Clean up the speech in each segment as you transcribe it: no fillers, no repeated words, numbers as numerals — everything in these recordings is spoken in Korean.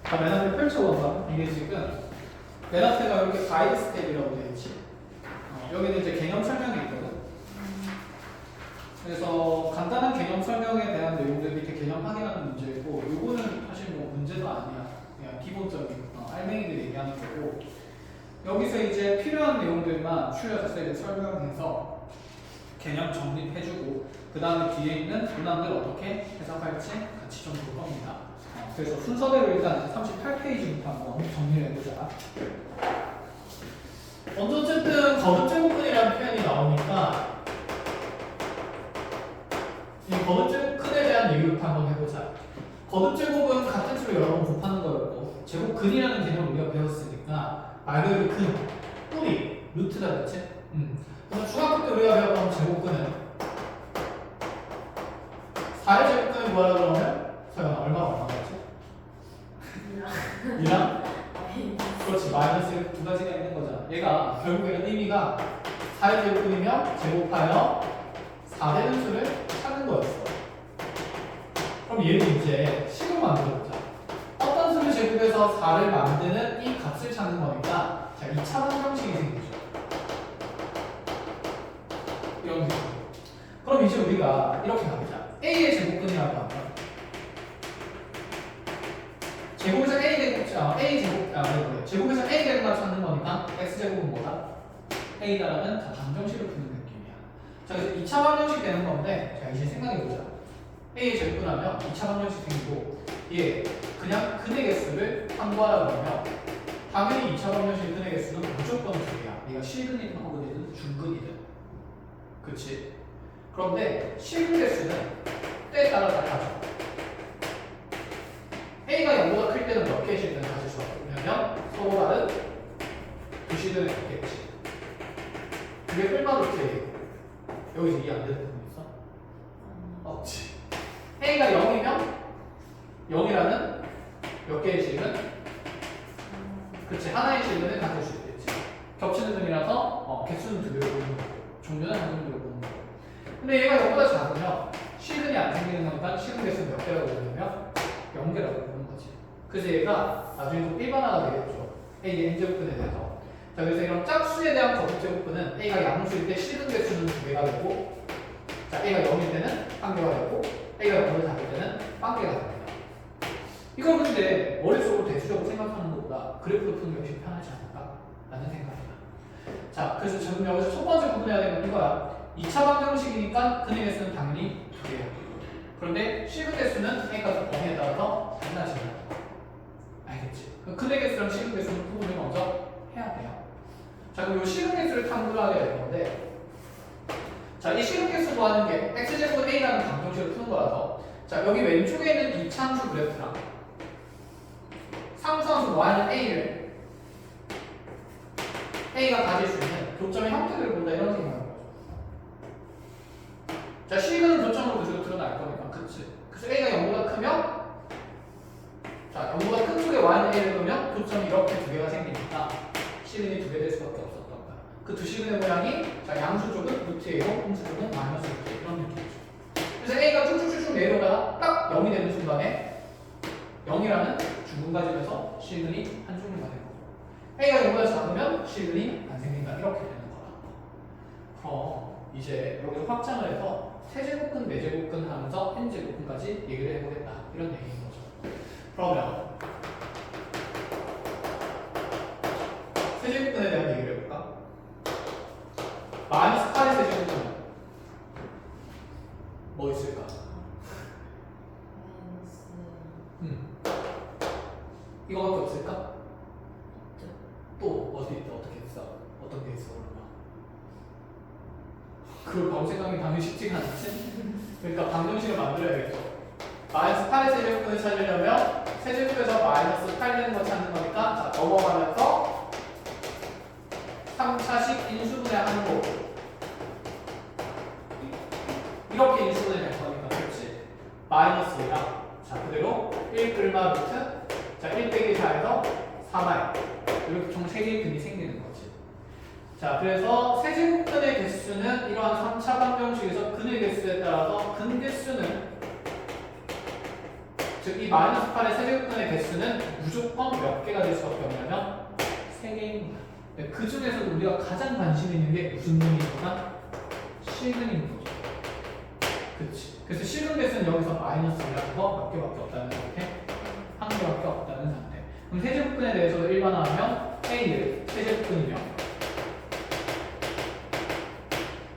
자, 맨 앞에 펼쳐봐봐. 이게 지금 맨 앞에가 이렇게 가이드 스텝이라고 되어 있지. 여기는 이제 개념 설명이 있거든. 그래서 간단한 개념 설명에 대한 내용들 밑에 개념 확인하는 문제이고, 요거는 사실 뭐 문제도 아니야. 그냥 기본적인 알맹이들 얘기하는 거고, 여기서 이제 필요한 내용들만 추려서 이제 설명해서 개념 정립해주고, 그 다음에 뒤에 있는 문항들 어떻게 해석할지 같이 좀 볼 겁니다. 그래서 순서대로 일단 38페이지부터 한번 정리를 해보자. 먼저 어쨌든 거듭제곱근이라는 표현이 나오니까 이 거듭제곱근에 대한 얘기부터 한번 해보자. 거듭제곱은 같은 수를 여러 번 곱하는 거였고, 제곱근이라는 개념을 우리가 배웠으니까 말 그대로 근, 뿌리, 루트다 그렇지? 그래서 중학교 때 우리가 배웠던 제곱근은 4의 제곱근을 구하라 그러면 서연아 얼마였지? 2랑? 그렇지, 마이너스 두 가지가 있는 거잖아. 얘가 결국에는 의미가 4의 제곱근이면 제곱하여 4되는 수를 찾는 거였어. 그럼 얘는 이제 식을 만들어보자. 어떤 수를 제곱해서 4를 만드는 이 값을 찾는 거니까, 자, 2차 방정식이 생기죠. 이런 느낌. 그럼 이제 우리가 이렇게 가보자. A의 제곱근이라고 하면 제곱에서 제곱에서 A 제곱을 찾는 거니까 X제곱은 뭐다? A다라는 방정식을 푸는 느낌이야. 자, 그래서 2차 방정식 되는 건데, 자, 이제 생각해보자. A의 제곱근하면 2차 방정식 생기고, 얘 그냥 근의 개수를 탐구하라 그러면 당연히 2차 방정식 근의 개수는 무조건 2개야. 얘가 실근이든 허근이든 중근이든. 그치? 그런데 실근 개수는 때에 따라 달라져. A가 0보다 클 때는 몇 개의 실근을 가질 수 없고, 왜냐면 서로 다른 두 실근을 갖겠지. 그게 얼마나 이렇게 여기서 이해 안 되는 부분 있어? 없지. A가 0이면 0이라는 몇 개의 실근? 그치, 하나의 실근을 가질 수 있겠지. 겹치는 등이라서 개수는 두 개로 보는 거고, 종류는 한 종류로 보는 거고. 근데 얘가 0보다 작으면 실근이 안 생기는 거니까 실근 개수는 몇 개라고 보냐면 0개라고 보는 거지. 그래서 얘가 나중에 좀 일반화가 되겠죠. A의 n제곱근에 대해서. 자, 그래서 이런 짝수에 대한 거듭제곱근은 A가 양수일 때 실근 개수는 2개가 되고, 자, A가 0일 때는 1개가 되고, A가 0보다 작을 때는 1개가 됩니다. 이걸 근데 머릿속으로 대수적으로 생각하는 것보다 그래프로 푸는 게 훨씬 편하지 않을까? 라는 생각이다. 자, 그래서 지금 여기서 첫 번째 구분해야 되는 건 이거야. 2차 방정식이니까 근의 개수는 당연히 2개야. 그런데 실근 개수는 A가 범위에 따라서 달라지는 거야. 알겠지? 근의 개수랑 실근 개수는 구분을 먼저 해야 돼요. 자, 그럼 이 실근 개수를 탐구를 하게 될 건데, 자, 이 실근 개수 구하는 게 x제곱 A라는 방정식을 푸는 거라서, 자, 여기 왼쪽에 있는 이차함수 그래프랑 상수함수 y는 A를 A가 가질 수 있는 교점의 형태를 본다, 이런 생각을 하는 거죠. 자, 실근은 교점으로 그대로 드러날 거니까, 그치? 그래서 A가 0보다 크면, 자, 0보다 큰 쪽에 y는 A를 넣으면 교점이 이렇게 두 개가 생기니까 실근이 두 개 될 수밖에 없었던 거야. 그 두 실근의 모양이, 자, 양수 쪽은 루트 A고 음수 쪽은 마이너스 루트 A, 이런 느낌이죠. 그래서 A가 쭉쭉쭉쭉 내려오다가 딱 0이 되는 순간에 0이라는 중근가집에서 실근이 한 종류가 되는 거고, A가 0보다 작으면 실근이 안 생긴다, 이렇게 되는 거라. 그럼 이제 여기서 확장을 해서 세제곱근, 네제곱근 하면서 n제곱근까지 얘기를 해보겠다, 이런 얘기인 거죠. 그러면 세제곱근에 대한 얘기를 해볼까? 마이너스 8의 세제곱근 뭐 있을까? 이거밖에 없을까? 또 어디 있다? 어떻게 했어? 어떤 게 있어? 그걸 바로 생각이 당연히 쉽지가 않지? 그러니까 방정식을 만들어야겠죠. 마이너스 8의 세제곱근을 찾으려면 세제곱에서 마이너스 8 되는 거 찾는 거니까, 자, 넘어가면서 3차식 인수분해 하는 거고, 이렇게 인수분해 될 거니까, 그렇지? 마이너스 1이랑, 자, 그대로 1 끌마 루트, 자, 1 빼기 4에서 4마이, 이렇게 총 3개의 근이 생기는 거지. 자, 그래서 세제곱근의 개수는 이러한 3차 방정식에서 근의 개수에 따라서 근 개수는 즉 이 마이너스 8의 세제곱근의 개수는 무조건 몇 개가 될 수밖에 없냐면 3개인 거야. 네, 그 중에서도 우리가 가장 관심 있는 게 무슨 근이니까 실근인 거죠. 그치. 그래서 실근 개수는 여기서 마이너스라는 거 몇 개밖에 없다는 상태, 한 개밖에 없다는 상태. 그럼 세제곱근에 대해서도 일반화하면 A를 세제곱근이며,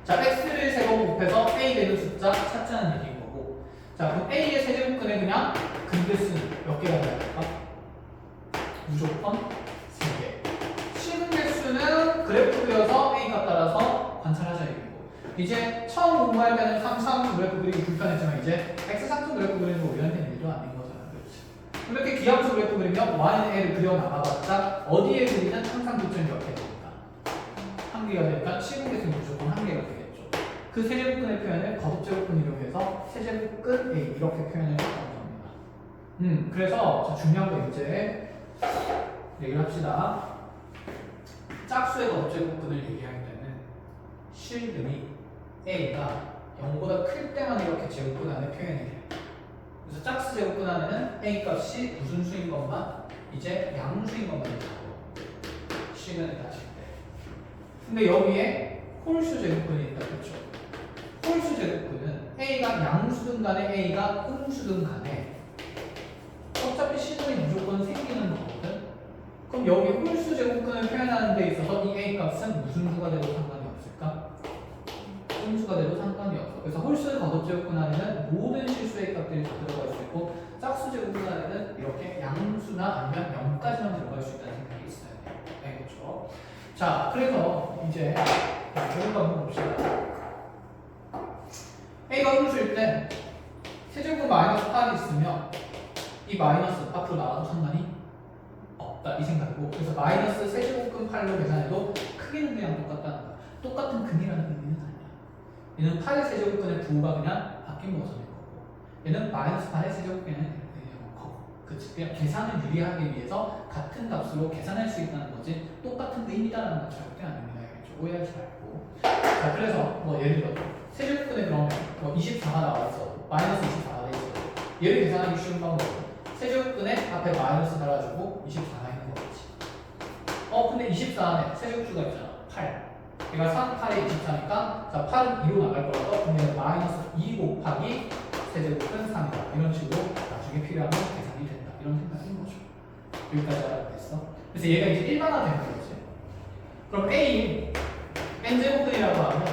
자 x를 세번 곱해서 A 되는 숫자 찾자는 얘기인 거고, 자 그럼 A의 세제곱근에 그냥 근개수는 몇 개가 돼야 될까? 무조건 3개. 실근 개수는 그래프 그려서 A값 따라서 관찰하자 얘기고, 이제 처음 공부할 때는 삼삼 그래프 그리기 불편했지만 이제 x상수 그래프 그리는 거 우리한테는 일도 아닌 거잖아. 그렇지? 이렇게 기함수 그래프 그리면 y는 a를 그려 나가봤자 어디에 그리든 항상 교점이 몇 개 됩니다. 한 개가 되니까 실근 개수는 무조건 한 개가 되겠죠. 그 세제곱근의 표현을 거듭제곱근 이용해서 세제곱근 A 이렇게 표현을 했다는 겁니다. 그래서 자, 중요한 거 이제 얘기를 합시다. 짝수의 거듭제곱근을 얘기할 때는 실근이 A가 0보다 클 때만 이렇게 제곱근 안에 표현이 돼요. 그래서 짝수 제곱근 안에는 A 값이 무슨 수인 것만 이제 양수인 것만 있고 실근을 따질 때. 근데 여기에 홀수 제곱근이 있다, 그렇죠? 홀수 제곱근은 A가 양수든 간에 A가 음수든 간에 어차피 실근이 무조건 생기는 거거든. 그럼 여기 홀수 제곱근을 표현하는 데 있어서 이 A 값은 무슨 수가 돼도 상관이 없을까? 음수가 돼도 상관이 없어. 그래서 홀수 거듭제곱근 안에는 모든 실수 A 값들이 다 들어갈 수 있고, 짝수 제곱근 안에는 이렇게 양수나 아니면 0까지만 들어갈 수 있다는 생각이 있어야 돼요. 알겠죠? 자, 그래서 이제 이거 한번 봅시다. A가 음수일 때 세제곱근 마이너스 8이 있으면 이 마이너스 앞으로 나와도 상관이 없다 이 생각이고, 그래서 마이너스 세제곱근 8로 계산해도 크기는 그냥 똑같다는 거야. 똑같은 근이라는 의미는 아니야. 얘는 8의 세제곱근의 부호가 그냥 바뀐 버전일 거고, 얘는 마이너스 8의 세제곱근이 되는 거고, 그치? 그냥 계산을 유리하기 위해서 같은 값으로 계산할 수 있다는 거지 똑같은 의미다라는 건 절대 아닙니다. 알겠죠? 오해하지 말고. 자, 그래서 뭐 예를 들어 세제곱근에 그러면 뭐 24가 나와 있어, 마이너스 24가 돼 있어. 얘를 계산하기 쉬운 방법은 세제곱근에 앞에 마이너스 달아주고 24가 있는 거겠지. 근데 24 안에 세제곱수가 있잖아. 8. 얘가 3, 8에 24니까 자 8은 2로 나갈 거라서 그러면 마이너스 2 곱하기 세제곱근 3이다. 이런 식으로 나중에 필요하면 계산이 된다. 이런 생각인 거죠. 여기까지 알아보겠어. 그래서 얘가 이제 일반화되는 거지. 그럼 A n제곱근이라고 하면,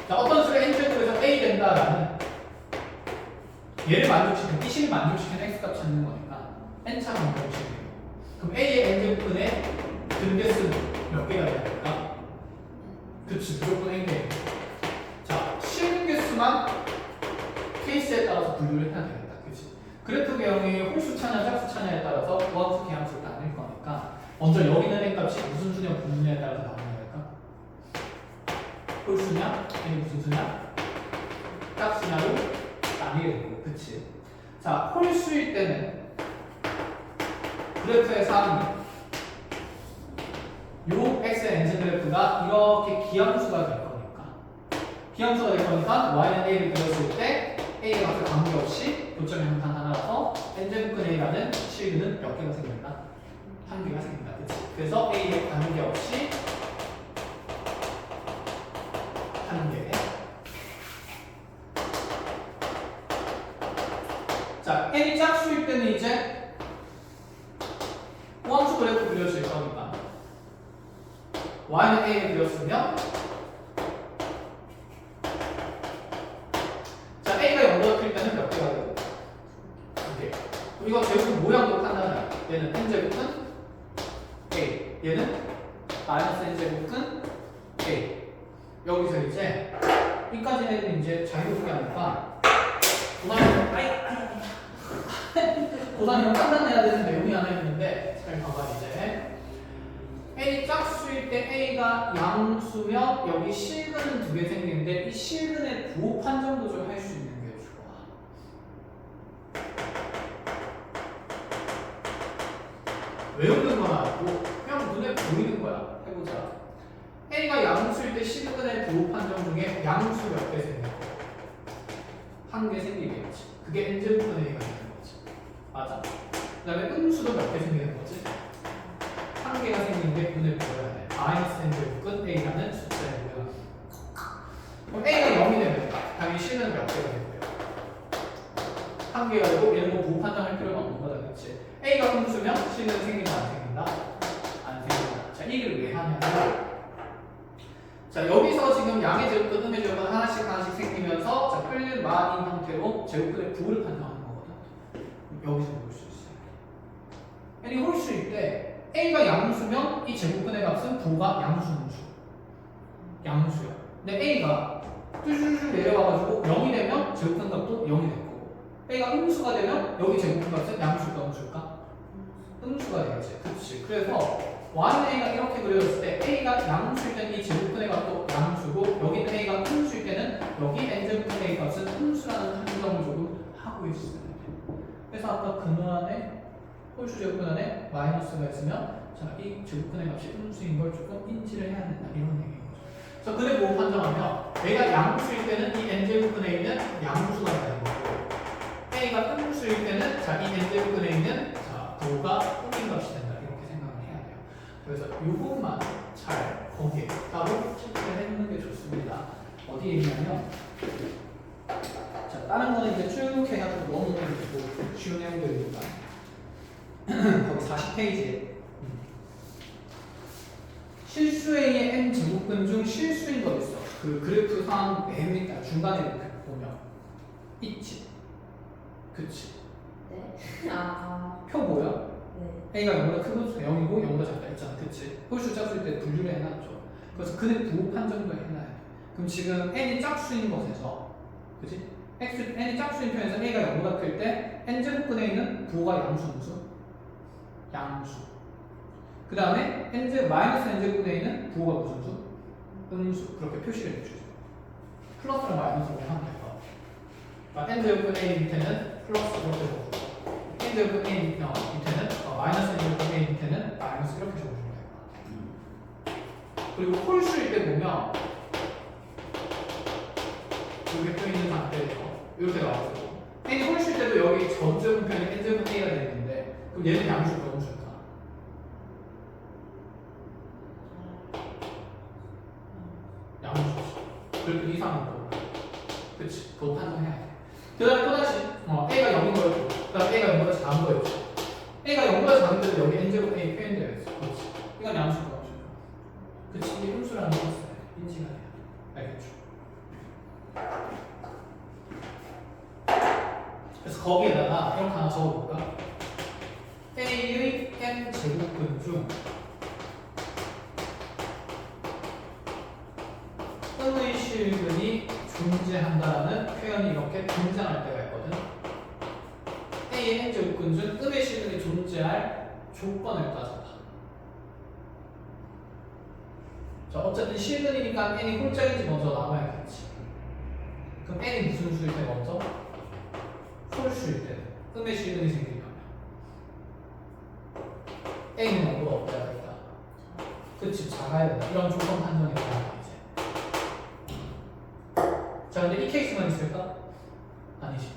자 어떤 수가 n제곱에서 A 된다라는 얘를 만족시키는, 이 식을 만족시키는 x값 찾는 거니까 n차 방정식이에요. 그럼 A의 n제곱근의 근개수는 몇 개가 돼야 될까? 그치, 무조건 n개. 자, 실근개수만 케이스에 따라서 분류를 해야 되겠다. 그치? 그래프 개형이 홀수 차냐 짝수 차냐에 따라서 우함수 계함수를 나눌 거니까 먼저 여기는 n값이 무슨 수냐 분수냐에 따라서 나누는 거니까 홀수냐? 아니 무슨 수냐? 짝수냐로 나뉘게 되고, 그치? 자, 홀수일 때는 그래프의 3이 요 x의 n승 그래프가 이렇게 기함수가 될 거니까, 기함수가 될 거니까 y는 a를 그렸을 때 a의 값에 관계없이 교점의 항상 하나라서 n제곱근 a라는 실근은 몇 개가 생긴다? 한 개가 생긴다. 그치? 그래서 a에 관계없이 한 개. 자, n이 짝수일 때는 이제 우함수 그래프 그려질 거니까 y는 a를 그렸으면 자 a가 0보다 클 때는 몇 개가 되고 2개. 이거 제곱 모양도 판단해요. 얘는 n제곱근 a, 얘는 마이너스 n제곱근 a. 여기서 이제 이까지는 이제 자유롭게 하니까 고사님 판단해야 되는 내용이 하나 있는데 잘 봐봐. 이제 A 짝수일 때 A가 양수면 여기 실근은 2개 생기는데 이 실근의 부호 판정도 좀 할 수 있는 게 좋아. 외우는 건 아니고 그냥 눈에 보이는 거야. 해보자. A가 양수일 때 실근의 부호 판정 중에 양수 몇 개 생겨? 한 개 생기겠지. 그게 n제곱분의 a가 되는 거지. 맞아. 그 다음에 음수도 몇 개 생기는 거지? 한 개가 생기는 게 눈에 보여야 돼. 마이너스 n제곱 끝 a라는 숫자이고요. 그럼 a가 0이 되면 당연히 c는 몇 개가 되고요. 한 개가 되고 얘는 뭐 부호 판단할 필요가 없는 거다. 그렇지? a가 음수면 c는 생긴다 안 생긴다? 안 생긴다. 자, 이 얘기를 왜 하냐면 자, 여기서 지금 양의 제곱근, 음의 제곱근 하나씩 생기면서 자, 끌린 마인 형태로 제곱근의 부호를 판정하는 거거든. 여기서 볼 수 있어요. n이 홀수일 때 a가 양수면 이 제곱근의 값은 부호가 양수야. 근데 a가 쭈쭈쭈 내려와가지고 0이 되면 제곱근 값도 0이 될 거고, a가 음수가 되면 여기 제곱근 값은 양수일까 음수일까? 음수가 되겠지. 그렇지. 그래서 y는 a가 이렇게 그려졌을 때 a가 양수일 때는 이 제곱근의 값도 양수고, 여기는 a가 음수일 때는 여기 n제곱분 a 값은 음수라는 판정을 조금 하고 있어요. 그래서 아까 근호 안에 홀수 제곱근 안에 마이너스가 있으면 자, 이 제곱근의 값이 음수인 걸 조금 인지를 해야 된다, 이런 얘기인 거죠. 그래서 근의 부호 판정하면 a가 양수일 때는 이 n제곱근 a는 양수가 되는 거고, a가 음수일 때는 자, 이 n제곱근 a는 자, 부호가 음인 값이 된다, 이렇게 생각을 해야 돼요. 그래서 이것만 잘 거기에 따로 체크를 해놓는 게 좋습니다. 어디에 있냐면 자, 다른 거는 이제 쭉 해가지고 너무 쉬운 내용들이니까 거기 40페이지에 실수 A의 n 제곱근 중 실수인 거 있어. 그 그래프 상황 맨 밑에 중간에 이렇게 보면 있지. 그치? 네. 아. 표 뭐야? 네. A가 0보다 크고 0이고 0보다 작다 했잖아. 그치? 홀수 짝수일 때 분류를 해놨죠. 그래서 근의 부호 판정도 해놔야 돼. 그럼 지금 n이 짝수인 것에서, 그치? n이 짝수인 편에서 a가 0보다 클 때 n제곱근에 있는 부호가 양수. 그 다음에 마이너스 n제곱근에 있는 부호가 무슨 수? 음수. 그렇게 표시를 해주죠. 플러스랑 마이너스로 하면 돼요. 그러니까 n제곱근 a 밑에는 플러스 이렇게 적어주고, n제곱근 a 밑에는 마이너스 n제곱근 a 밑에는 마이너스 이렇게 적어주면 돼요. 그리고 홀수일 때 보면 여기 표 있는 상태에서 이렇게 나와서 n이 홀수일 때도 여기 전제곱편이 n제곱 a가 되는데, 그럼 얘는 양수일까 음수일까? 양수지. 그리고 이상은 또 그치? 그거 판정해야 돼. 그 다음에 또다시 a가 0인 거였고, 그 다음에 a가 0보다 작은 거였죠. a가 0보다 작은데도 여기 n제곱 a 표현되어 있어. 그렇지? 이건 양수일까 음수일까? 그치? 이게 음수라는 거 있어요. 인지가 돼요. 알겠죠? 그래서 거기에다가 이렇게 하나 적어볼까? A의 n 제곱근 중 음의 실근이 존재한다라는 표현이 이렇게 등장할 때가 있거든. A의 n 제곱근 중 음의 실근이 존재할 조건을 따져봐. 자, 어쨌든 실근이니까 n이 홀짝인지 먼저 나와야겠지. 그럼 n이 무슨 수일 때 먼저? 홀수일 때는 음의 실근이 생기면 A는 0보다 없어야 된다. 그치, 작아야 된다. 이런 조건 판정이 나와야 이제. 자, 근데 이 케이스만 있을까? 아니지.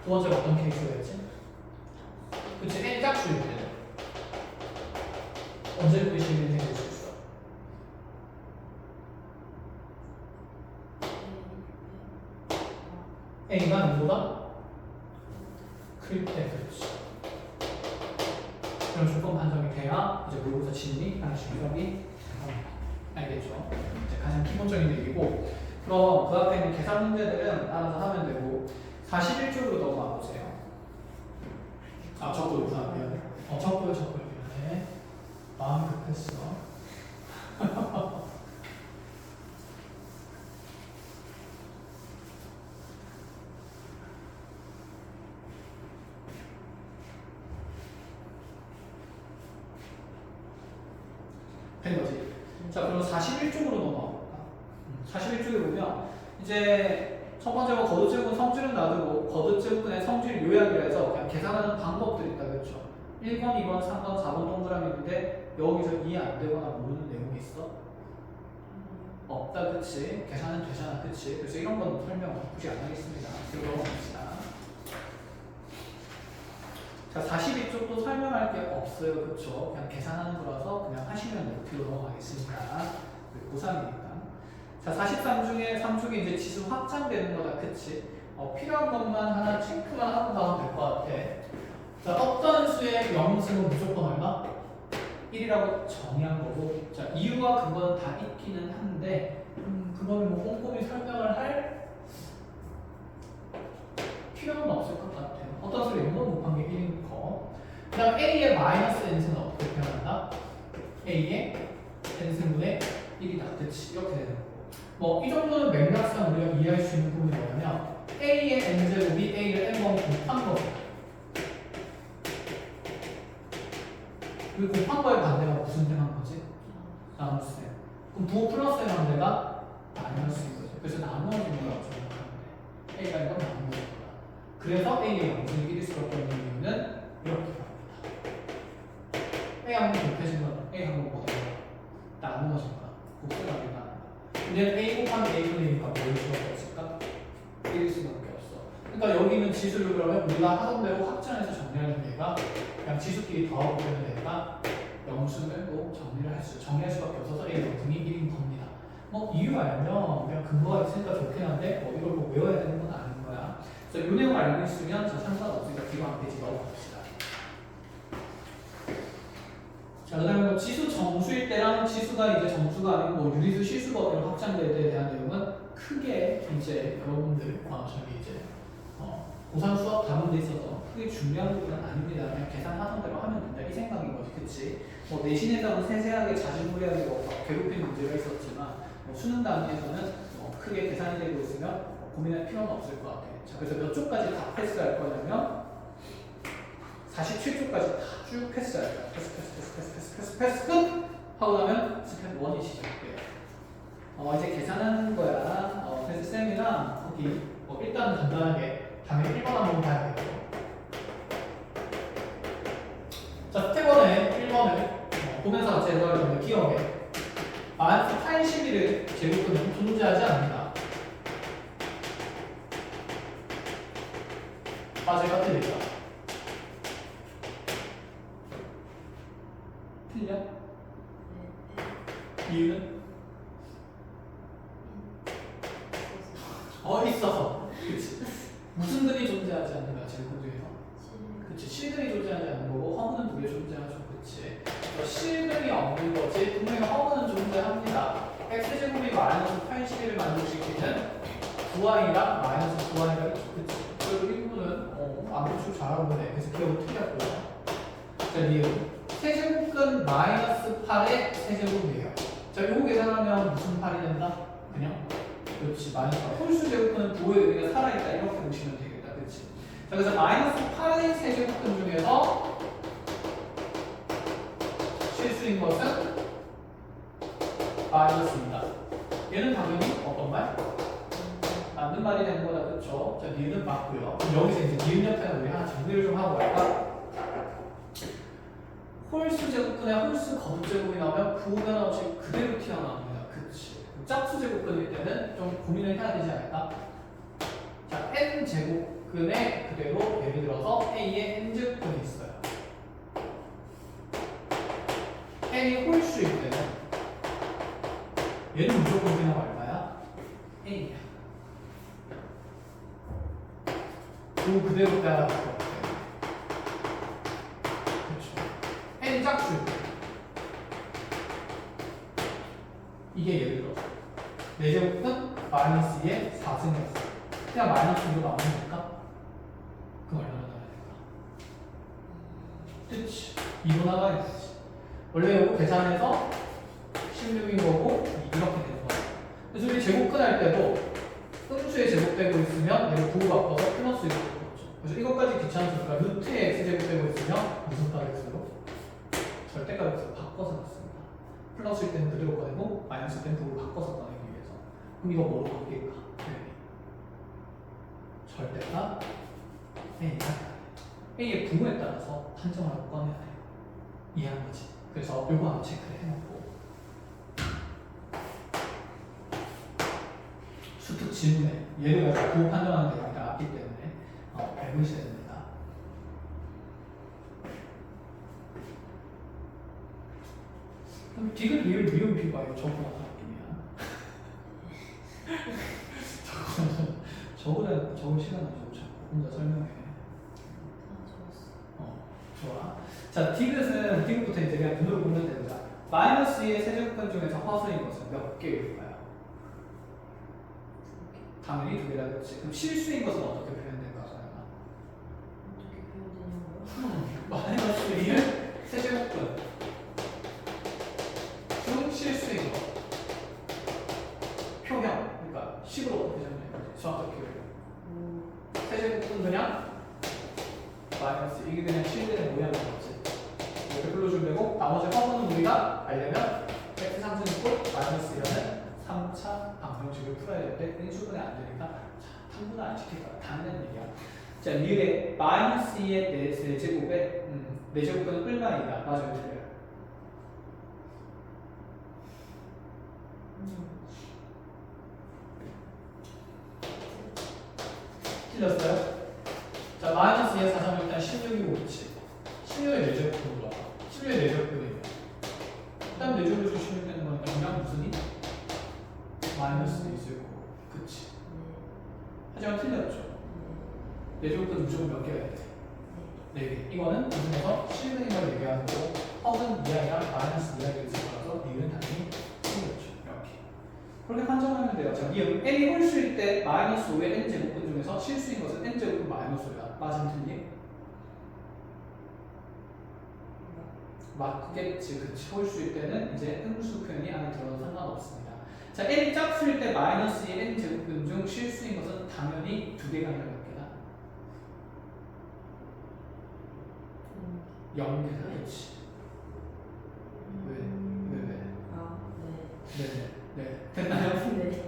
두 번째가 어떤 케이스가 있지? 그치, N이 짝수일 때는 언제 음의 실근이 생길 수 있어? A가 0보다 클 때, 그렇지. 그런 조건 판정이 돼야 이제 모의고사 진리 하나씩 유력이 됩니다. 알겠죠? 이제 가장 기본적인 얘기고, 그럼 그 앞에 있는 계산 문제들은 알아서 하면 되고 41쪽으로 넘어가 보세요. 아, 적고요. 미안해. 적고요. 미안해. 마음이 급했어. 된 거지. 자, 그럼 41쪽으로 넘어가 볼까? 41쪽에 보면 이제 첫 번째가 거듭제곱은 성질은 놔두고 거듭제곱근의 성질 요약이라 해서 그냥 계산하는 방법들이 있다, 그렇죠? 1번, 2번, 3번, 4번 동그라미 있는데 여기서 이해 안 되거나 모르는 내용이 있어? 없다, 그치? 계산은 되잖아, 그치? 그래서 이런 건 설명 굳이 안 하겠습니다. 그리고 자, 42쪽도 설명할 게 없어요. 그쵸? 그냥 계산하는 거라서 그냥 하시면 뒤로 넘어가겠습니다. 고3이니까. 자, 43 중에 3쪽이 이제 지수 확장되는 거다. 그치? 필요한 것만 하나 체크만 하고 가면 될 것 같아. 자, 어떤 수의 영승은 무조건 얼마? 1이라고 정의한 거고. 자, 이유와 근거는 다 있기는 한데, 그거는 뭐 꼼꼼히 설명을 할 필요는 없을 것 같아요. 어떤 수의 영승 곱한 게 1인 거. 그 다음 A의 마이너스 n승은 어떻게 표현한다? A의 n승분의 1이다. 그치? 이렇게 되는 거고. 뭐, 이 정도는 맥락상 우리가 이해할 수 있는 부분이 뭐냐면, A의 n제곱이 A를 n번 곱한 거죠. 그 곱한 거의 반대가 무슨 셈한 거지? 나눗셈. 그럼 부호 플러스의 반대가 마이너스인 거죠. 그래서 나누어진 거라고 생각하면 돼. A가 이건 나누어진 거다. 그래서 A의 영승이 1일 수밖에 없는 이유는 이렇게 합니다. A 한번 곱해진 거는 A 한번 곱해진 거 나누어진 거다. 곱셈이 아니라 근데 A 곱하기 A분이니까 뭐일 수밖에 없을까? 1일 수밖에 없어. 그러니까 여기는 지수를 그러면 우리가 하던 대로 확장해서 정리하는 얘가 그냥 지수끼리 더하고 되는 애가 영수를 또 정리할 수밖에 없어서 A 영승이 1인 겁니다. 뭐 이유 알면 그냥 근거가 있으니까 좋긴 한데 이걸 꼭 외워야 되는 건 아닌 거야. 그래서 이 내용 알고 있으면 저 상관없으니까 뒤로 한 페이지 넘어갑시다. 자, 그 다음에 뭐 지수 정수일 때랑 지수가 이제 정수가 아니고 뭐 유리수 실수법으로 확장될 때에 대한 내용은 크게 이제 여러분들 저기 이제 고3 수업 다룬 데 있어서 크게 중요한 부분은 아닙니다. 그냥 계산하던 대로 하면 된다. 이 생각인 거지, 그치? 뭐 내신에서는 세세하게 자주무리하게 괴롭힌 문제가 있었지만 뭐 수능 단위에서는 크게 계산이 되고 있으면 고민할 필요는 없을 것 같아요. 자, 그래서 몇 쪽까지 다 패스할 거냐면 47쪽까지 다 쭉 패스할 거야. 패스 끝! 하고 나면 스텝 1이 시작돼요. 이제 계산하는 거야. 그래서 쌤이랑 거기 일단 간단하게 당연히 1번 한번 봐야겠죠. 자, 스텝 1에 1번을 보면서 제가 여러분들 기억해. 마이너스 81을 제곱근은 존재하지 않는다. 맞을까 틀릴까? 틀려? 이유는? 있어서. 그치. 무슨 근이 존재하지 않는 거야, 제곱 중에서? 그치. 실근이 존재하지 않는 거고, 허무는 두 개 존재하죠. 그치. 실근이 없는 거지, 분명히 허무는 존재합니다. x제곱이 마이너스 81을 만들 수 있는 9y랑 마이너스 9y가 있죠. 그치. 그리고 이 부분은, 암기출 잘하고 있네. 그래서 기억을 틀렸고요. 자, 리은. 세제곱근 마이너스 8의 세제곱이에요. 자, 요거 계산하면 무슨 8이 된다? 그냥? 그렇지, 마이너스 8. 홀수 제곱근은 부호의 의미가 살아있다. 이렇게 보시면 되겠다. 그렇지? 자, 그래서 마이너스 8의 세제곱근 중에서 실수인 것은 마이너스입니다. 얘는 당연히 어떤 말? 맞는 말이 되는 거다. 그렇죠? 자, 니은은 맞고요. 그럼 여기서 이제 니은 옆에는 우리 하나 정리를 좀 하고 갈까? 홀수 제곱근에 홀수 거듭제곱이 나오면 부호 변화 없이 그대로 튀어나옵니다. 그치. 짝수 제곱근일 때는 좀 고민을 해야 되지 않을까? 자, n 제곱근에 그대로 예를 들어서 a의 n 제곱근이 있어요. n이 홀수일 때는 얘는 무조건 그냥 얼마야? n이야. 부호 그대로 따라갈 거 같아요. n 짝수 이게 예를 들어서 4제곱은 마이너스 2의 4승이었어. 그냥 마이너스 2로 나오면 될까? 그럼 얼마나 나와야 될까? 그치 2로 나가야 되지. 원래 이거 계산해서 16인 거고 이렇게 되는 거야. 그래서 우리 제곱근 할 때도 음수에 제곱되고 있으면 얘를 부호 바꿔서 플러스 1로 바꿨죠. 그래서 이것까지 귀찮으니까 루트에 x제곱되고 있으면 무슨 가격수로? 절대값으로 바꿔서 놨습니다. 플러스일 때는 그대로 꺼내고 마이너스일 때는 부호를 바꿔서 꺼내기 위해서. 그럼 이거 뭐로 바뀔까? 절대값 A가 A의 부호에 따라서 판정을 하고 꺼내야 돼요. 이해한 거지? 그래서 요거 한번 체크를 해놓고 수특 질문에 예를 들어서 부호 판정하는 내용이 나왔기 때문에 알고 있어야 됩니다. 디귿, 리을, 미음, 비가 이거 저거 나타난 느낌이야. 저거는 적을 시간 없어. 자꾸 혼자 설명해. 좋아. 자, 디귿부터 이제 그냥 눈으로 보면 됩니다. 마이너스 2의 세제곱근 중에서 허수인 것은 몇 개일까요? 당연히 두 개라겠지. 그럼 실수인 것은 어떻게 표현될까? 마이너스 2의 세제곱근 중 실수인 것. 표현. 그러니까 식으로 어떻게 정리해? 수학적 표현. 세제곱근 그냥 마이너스 이게 그냥 실들의 모양인 거지. 이렇게 불러주면 되고 나머지 허브는 우리가 알려면 x 상승이고 마이너스 1은 3차 방정식을 풀어야 되는데 인수분해 안 되니까 탐구는 안 시킬 거야. 당연한 얘기야. 자, 리을에 마이너스 2의 4제곱에 4제곱은 얼마이다? 맞아요, 틀려요? 틀렸어요? 자, 마이너스 2의 4점은 일단 16이고 그치? 16의 4제곱으로 나와. 16의 4제곱이면 그 다음 4제곱을 16 되는 거니까 그냥 무슨 이? 마이너스 2 있을 거고 그치? 하지만 틀렸죠? 4제곱은 무조건 몇 개가 돼? 4개. 이거는 기준에서 실근인 걸 얘기하는 거고 허근 이하이랑 마이너스 이하가 있을 거라서 리을은 당연히 틀렸죠. 이렇게. 그렇게 판정하면 돼요. 자, 미음 n이 홀수일 때 마이너스 5의 n제곱근 중에서 실수인 것은 n제곱근 마이너스 5야. 맞으면 틀림? 맞겠지. 그치. 홀수일 때는 이제 음수 표현이 안에 들어도 상관없습니다. 자, n이 짝수일 때 마이너스 2의 n제곱근 중 실수인 것은 당연히 두 개가 아니라 몇 개다? 0개다. 그치. 왜? 아, 네. 됐나요? 네.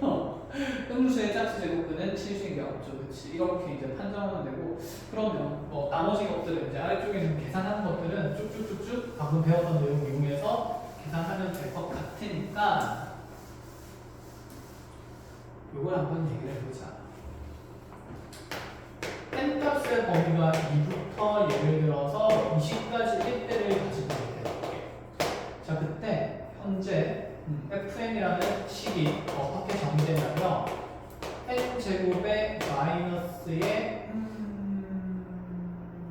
음수의 짝수 제곱근은 실수인 게 없죠. 그치? 이렇게 이제 판정하면 되고, 그러면 뭐 나머지 것들은 이제 아래쪽에 좀 계산하는 것들은 쭉쭉쭉쭉 방금 배웠던 내용 이용해서 계산하면 될 것 같으니까 요걸 한번 얘기를 해보자. n 값의 범위가 2부터 예를 들어서 20까지 1대를 가지고 있대. 자, 그때 현재 fn이라는 식이 어떻게 정의되냐면 n제곱의 마이너스의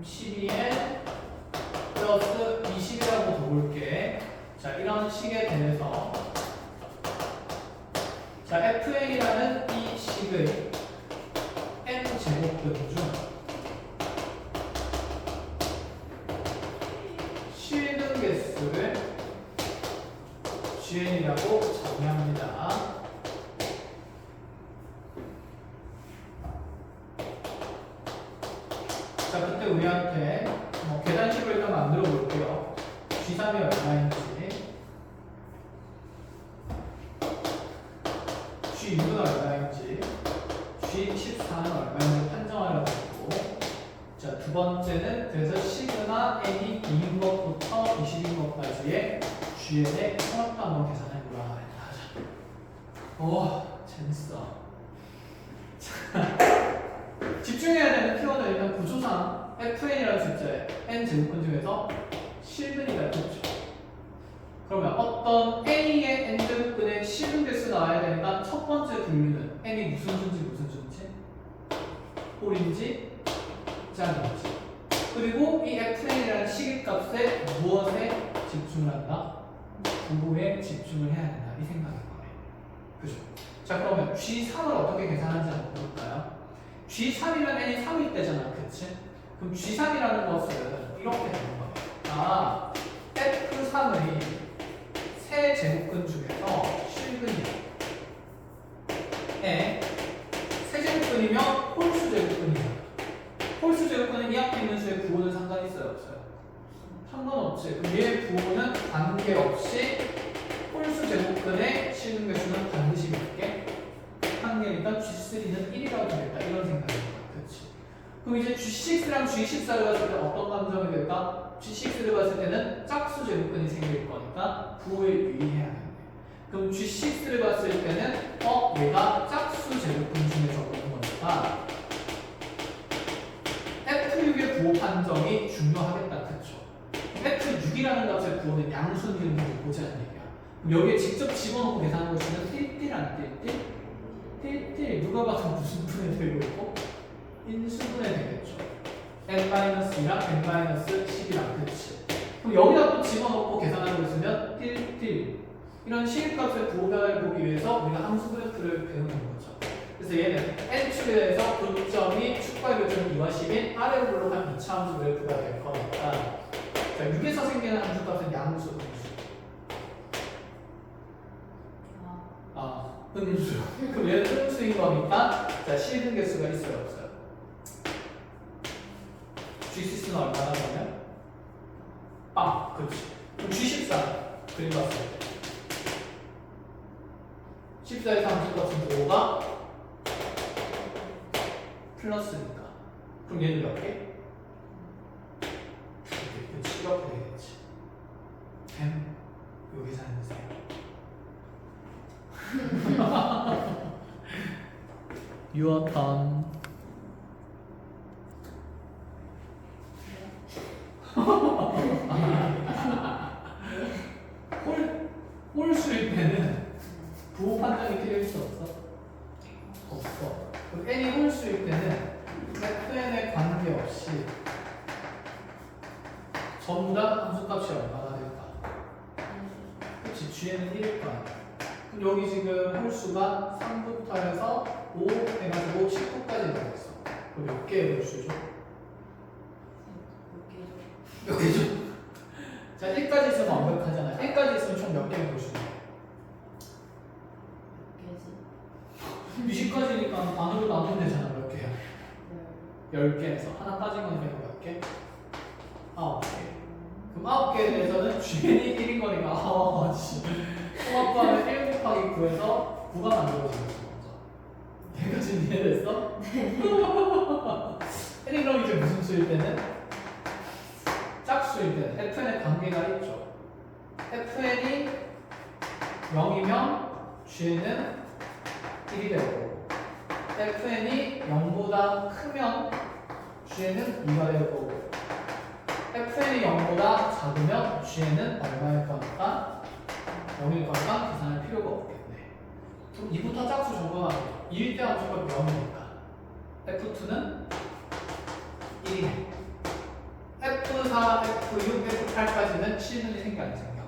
12n 플러스 20이라고 둬볼게. 자, 이런 식에 대해서 자, fn이라는 이 식의 n제곱근 중 실근 개수를 GN이라고 정의합니다. 자, 그때 우리한테 계산식을 일단 만들어 볼게요. G3이 얼마인지, G6은 얼마인지, G14는 얼마인지 판정하려고 했고, 자, 두 번째는 그래서 시그마 n이 2인 것부터 20인 것까지의 GN의 통합도 한번 계산해보라. 오, 재밌어. 집중해야 되는 키워드는 일단 구조상 fn이라는 숫자에 n제곱근 중에서 실근이가 있죠. 그러면 어떤 a의 n제곱근의 실근 개수 나와야 되니까 첫 번째 분류는 n이 무슨 수인지 홀인지 짝인지, 그리고 이 fn이라는 시계값에 무엇에 집중을 한다? 부호에 집중을 해야 된다. 이 생각인 거예요. 그죠? 자, 그러면 G3을 어떻게 계산하는지 한번 볼까요? G3이면 n이 3일 때잖아. 그치? 그럼 G3이라는 것은 이렇게 되는 거예요. 아, F3의 세 제곱근 중에서 실근이야. 세 제곱근이면 홀수 제곱근이야. 홀수 제곱근은 이 앞에 있는 수의 부호는 상관이 있어요? 없어요? 상관없지. 그럼 얘의 부호는 관계없이 홀수 제곱근의 실근 개수는 반드시 몇 개? 한 개니까 G3는 1이라고 되겠다. 이런 생각이야. 그치? 그럼 이제 G6랑 G14를 봤을 때 어떤 감정이 될까? G6를 봤을 때는 짝수 제곱근이 생길 거니까 부호에 유의해야겠네. 그럼 G6를 봤을 때는 얘가 짝수 제곱근 중에서 오는 거니까 F6의 부호 판정이 중요하겠다. 그쵸? F6이라는 값의 부호는 양수인지 보자는 얘기야. 그럼 여기에 직접 집어넣고 계산하고 있으면 띨띨 안 띨띨? 띨띨 누가 봐도 무슨 분해 되고 있고 인수분해 되겠죠. n-2랑 n-10이랑 그치. 그럼 여기다 또 집어넣고 계산하고 있으면 띨띨 이런 시립값의 부호변을 보기 위해서 우리가 함수 그래프를 배우는 거죠. 그래서 얘는 n축에서 교점이 축과 교점이 2와 10인 아래로 불러간 2차 함수 그래프가 될 거니까 자, 6에서 생기는 함수값은 양수, 음수. 그럼 얘는 음수인 거니까 자, 실근 개수가 있어요, 없어요? G6는 얼마나 되면? 빵, 그렇지. 그럼 G14 그림 봤을 때 14에서 함수값은 5가 플러스니까 그럼 얘는 몇 개? 그렇지, 이렇게 되겠지. 여기서 해주세요. Your turn. 홀수일 때는 부호 판단이 필요할 수 없어? 없어. 그럼 n이 홀수일 때는 fn에 관계없이 전부 다 함수값이 얼마나 될까? 그치, g는 1일 거야. 그럼 여기 지금 홀수가 3부터 해서 5 해가지고 19까지 나왔어. 그럼 몇 개의 홀수죠? 몇 개죠? 자, 1까지 있으면 완벽하잖아. 1까지 있으면 총 몇 개의 홀수냐? 20까지니까 반으로 나누면 되잖아. 몇 개야? 10개에서 하나 빠진 거니까 몇 개? 9개. 그럼 9개에 대해서는 gn이 1인 거니까 통합하면 1 곱하기 9에서 9가 만들어지는 거죠. 얘가 지금 이해됐어? n이 그럼 이제 무슨 수일 때는? 짝수일 때는 fn의 관계가 있죠. fn이 0이면 g는 1이 되고 fn이 0보다 크면 g는 2가 되고 fn이 0보다 작으면 g는 얼마일 거니까 0일 거니까 계산할 필요가 없겠네. 그럼 2부터 짝수 적어놔도 2일 때 함수가 0이니까 f2는 1이네. F4, F6, F8까지는 실근이 생겨 안 생겨?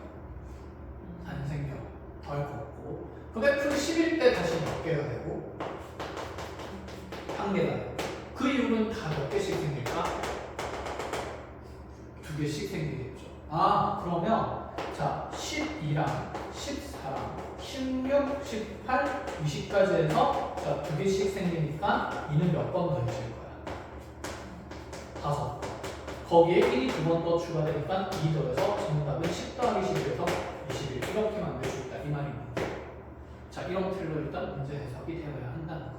안 생겨. 덜 걷고. 그럼 F11 때 다시 몇 개가 되고? 한 개가 되고. 그 이후는 다 몇 개씩 생길까? 2개씩 생기겠죠. 그러면 자 12랑 14랑 16, 18, 20까지 해서 자 2개씩 생기니까 2는 몇 번 더 있을 거야? 5. 거기에 1이 2번 더 추가되니까 2 더해서 정답은 10 더하기 11에서 21 이렇게 만들 수 있다 이 말입니다. 자 이런 틀로 일단 문제 해석이 되어야 한다는 거.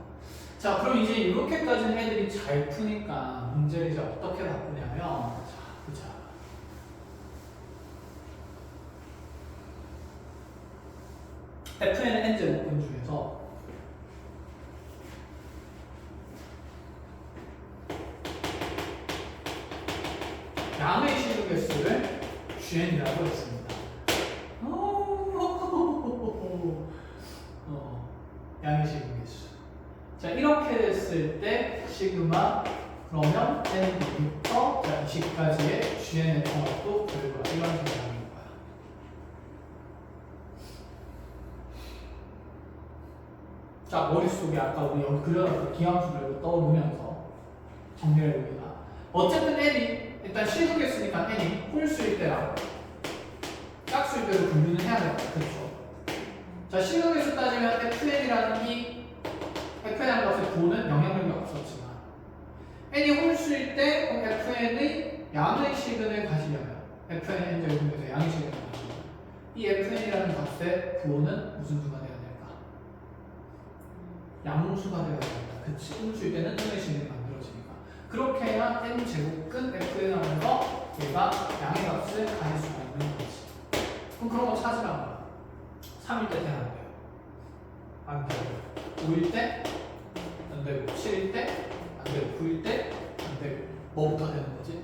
자 그럼 이제 이렇게까지는 애들이 잘 푸니까 문제를 이제 어떻게 바꾸냐면 자 보자. fn의 n제곱근 중에서 양의 시루 개수를 GN이라고 했습니다. 양의 시루 개수. 자 이렇게 됐을 때 시그마 그러면 n부터 20까지의 GN의 통합도 결과 이런 생각인 거야. 자 머릿속에 아까 우리 여기 그려놨던 기함수를 떠오르면서 정리해봅니다. 어쨌든 n이 일단 시루 개수니까 n이 홀수일 때랑 짝수일 때로 분류는 해야 돼요. 그렇죠? 자 시루 개수 따지면 fn이라는 이 fn이라는 것의 부호는 영향력이 없었지만 n이 홀수일 때 fn의 양의 시근을 가지려면 fn의 n제곱에서 양의 시근을 가지려면 이 fn이라는 값의 부호는 무슨 수가 돼야 될까? 양수가 되어야 됩니다. 그치? 홀수일 때는 음의 시근이 만들어지니까 그렇게 해야 n제곱근 fn 하면서 얘가 양의 값을 가질 수가 있는 거지. 그럼 그런 거 찾으란 거야. 3일 때 돼야 안 돼요. 안 되고 5일 때 안 되고 7일 때 안 되고 9일 때 안 되고 뭐부터 되는 거지?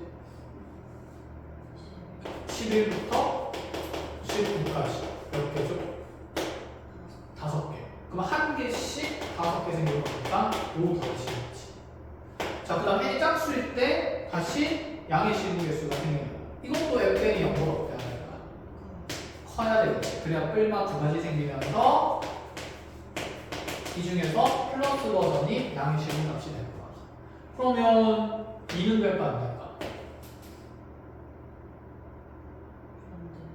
10일부터 19일까지 몇 개죠? 자, 그 다음 n이 짝수일 때 다시 양의 실분 개수가 생깁니다. 이것도 fn이 0보다 어때야 될까? 커야 되겠지. 그래야 뿔마 두 가지 생기면서 이 중에서 플러스 버전이 양의 실분 값이 될 거야. 그러면 2는 될까 안 될까?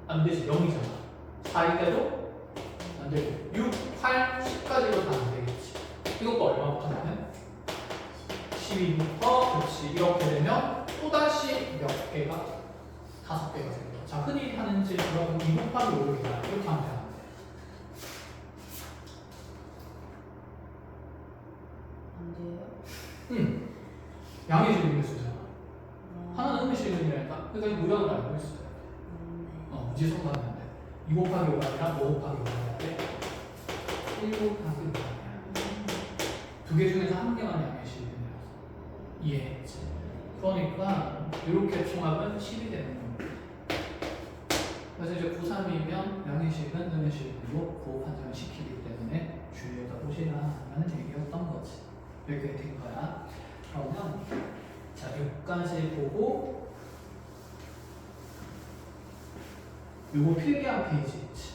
안 되지. 0이잖아. 4일 때도 안 되고 6, 8, 10까지도 다 안 되겠지. 이것도 얼마부터 하면? 12부터 그렇지. 이렇게 되면 또다시 몇 개가? 5개가 생겨. 자, 흔히 하는 질문은 2 곱하기 5를 이렇게 하면 되는데 안 돼요? 양의 질문을 쓰잖아. 하나는 음의 질문이랄까? 그러니까 이 무형을 알고 있어요. 무지성 맞는데 2 곱하기 5가 아니라 5 곱하기 5가 할 때 1 곱하기 5가 두 개 중에서 한 개만 양의 실분이라서 이해했지? 그러니까 이렇게 총합은 10이 되는 겁니다. 그래서 이제 고3이면 양의 실분, 음의 실분으로 고 판정을 시키기 때문에 주의해서 보시라라는 얘기였던 거지. 이렇게 된 거야. 그러면 자, 여기까지 보고 요거 필기한 페이지 있지?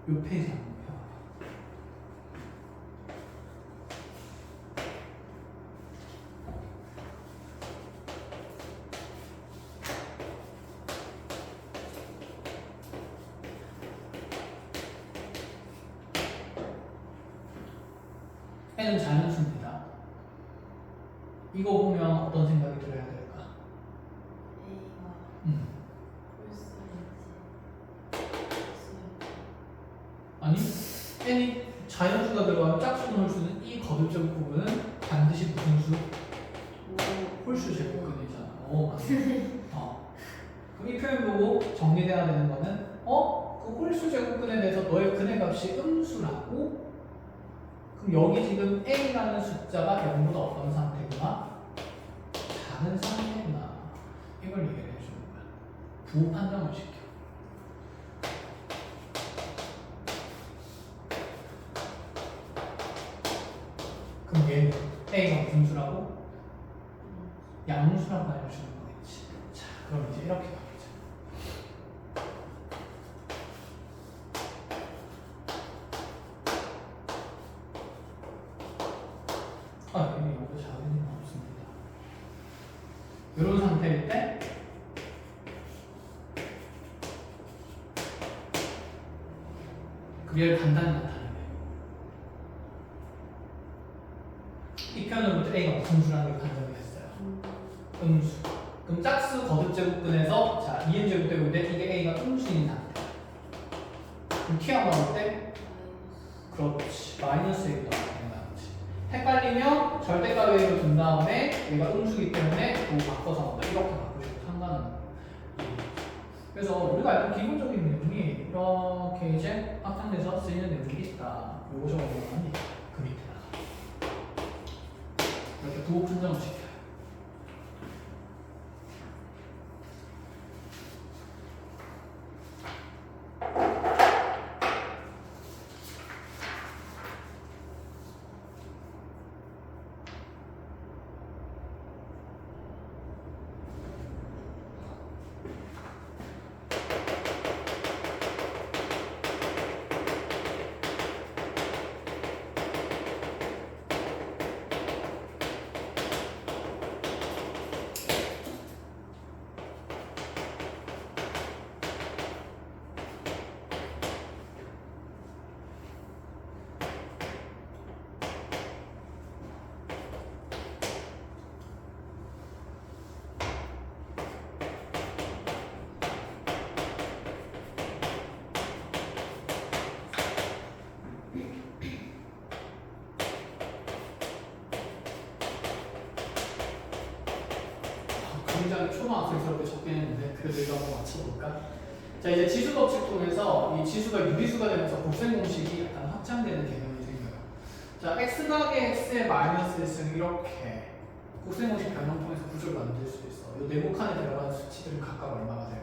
요 페이지 한번 펴봐. n은 자연수입니다. 이거 보면 어떤 생각이 들어야 될까? A가 아니, n이 자연수가 들어가면 짝수 홀수는 이 거듭적 부분은 반드시 무슨 수? 홀수 제곱근이잖아. 맞네. 그럼 이 표현 보고 정리돼야 되는 거는 그 홀수 제곱근에 대해서 너의 근의 값이 음수라고? 그럼 여기 지금 a라는 숫자가 0보다 어떤 상태구나? 작은 상태구나. 이걸 얘기를 해주는 거야. 부호 판정을 시켜. 그럼 얘는 a가 무슨 수라고? 양수라고 알려주는 거겠지. 자, 그럼 이제 이렇게 가보자. 여기 이거 자연이 없습니다. 이런 상태일 때 그게 간단히 나타나요. 이 표현으로부터 a가 무슨 수라는 게 판정이 됐어요. 음수. 그럼 짝수 거듭제곱근에서 자 2n 제곱되고인데 이게 a가 음수인 상태. 그럼 t가 나올 때 그렇지 마이너스 a보다 많이 나오지. 헷갈리면 절대값 a로 둔 다음에 얘가 음수기 때문에 그거 바꿔서 나온다. 이렇게 바꾸셔도 상관은. 그래서 우리가 알던 기본적인 내용이 이렇게 이제 확장돼서 쓰이는 내용이 있다. 요거 적어보면 그 밑에다가 이렇게 부호 판정을 시켜요. 굉장히 초등학생스럽게 적긴 했는데 그래도 이거 한번 맞춰볼까? 자 이제 지수 법칙 통해서 이 지수가 유리수가 되면서 곱셈 공식이 약간 확장되는 개념이 생겨요. 자 x 더하기 x의 마이너스 1은 이렇게 곱셈 공식 변형 통해서 구조를 만들 수 있어. 이 네모 칸에 들어가는 수치들은 각각 얼마가 될까?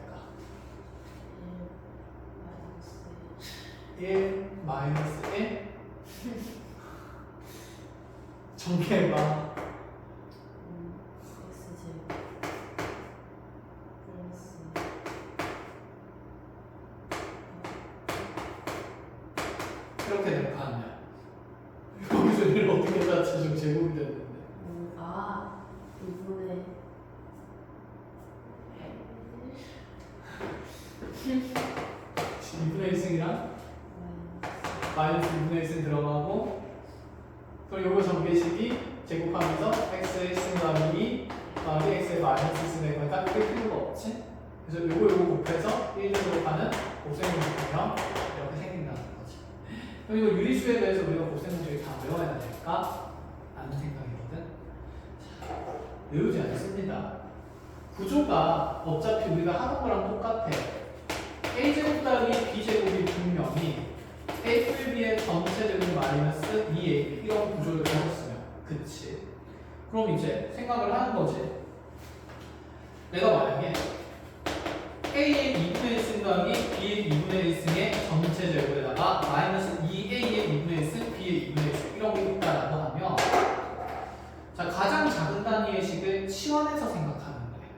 1 마이너스 1 정리해봐. x제곱 플러스 이렇게 되면 가느냐? 여기서 얘를 어떻게 다 지금 제곱이 됐는데. 아 이분의 2분의 1승이랑 마이너스 2분의 1승 들어가고 그럼 요거 전개식이 제곱하면서 x의 1승 더하기 2 더하기 x의 마이너스 1승 되는 거니까 크게 필요가 없지? 그래서 요거 곱해서 1 제곱하는 곱셈공식이면 이렇게 생긴다는 거지. 그럼 이거 유리수에 대해서 우리가 곱셈공식을 다 외워야 될까? 라는 생각이거든. 자, 외우지 않습니다. 구조가 어차피 우리가 하는 거랑 똑같아. a제곱 더하기 b제곱이 분명히 a 플 b의 전체 제곱 마이너스 2a 이런 구조를 배웠으면 그치? 그럼 이제 생각을 하는 거지. 내가 만약에 a의 2분의 1승 더하기 b의 2분의 1승의 전체 제곱에다가 마이너스 2a의 2분의 1승 b의 2분의 1승 이런 게 있다라고 하면 자 가장 작은 단위의 식을 치환해서 생각하는 거예요.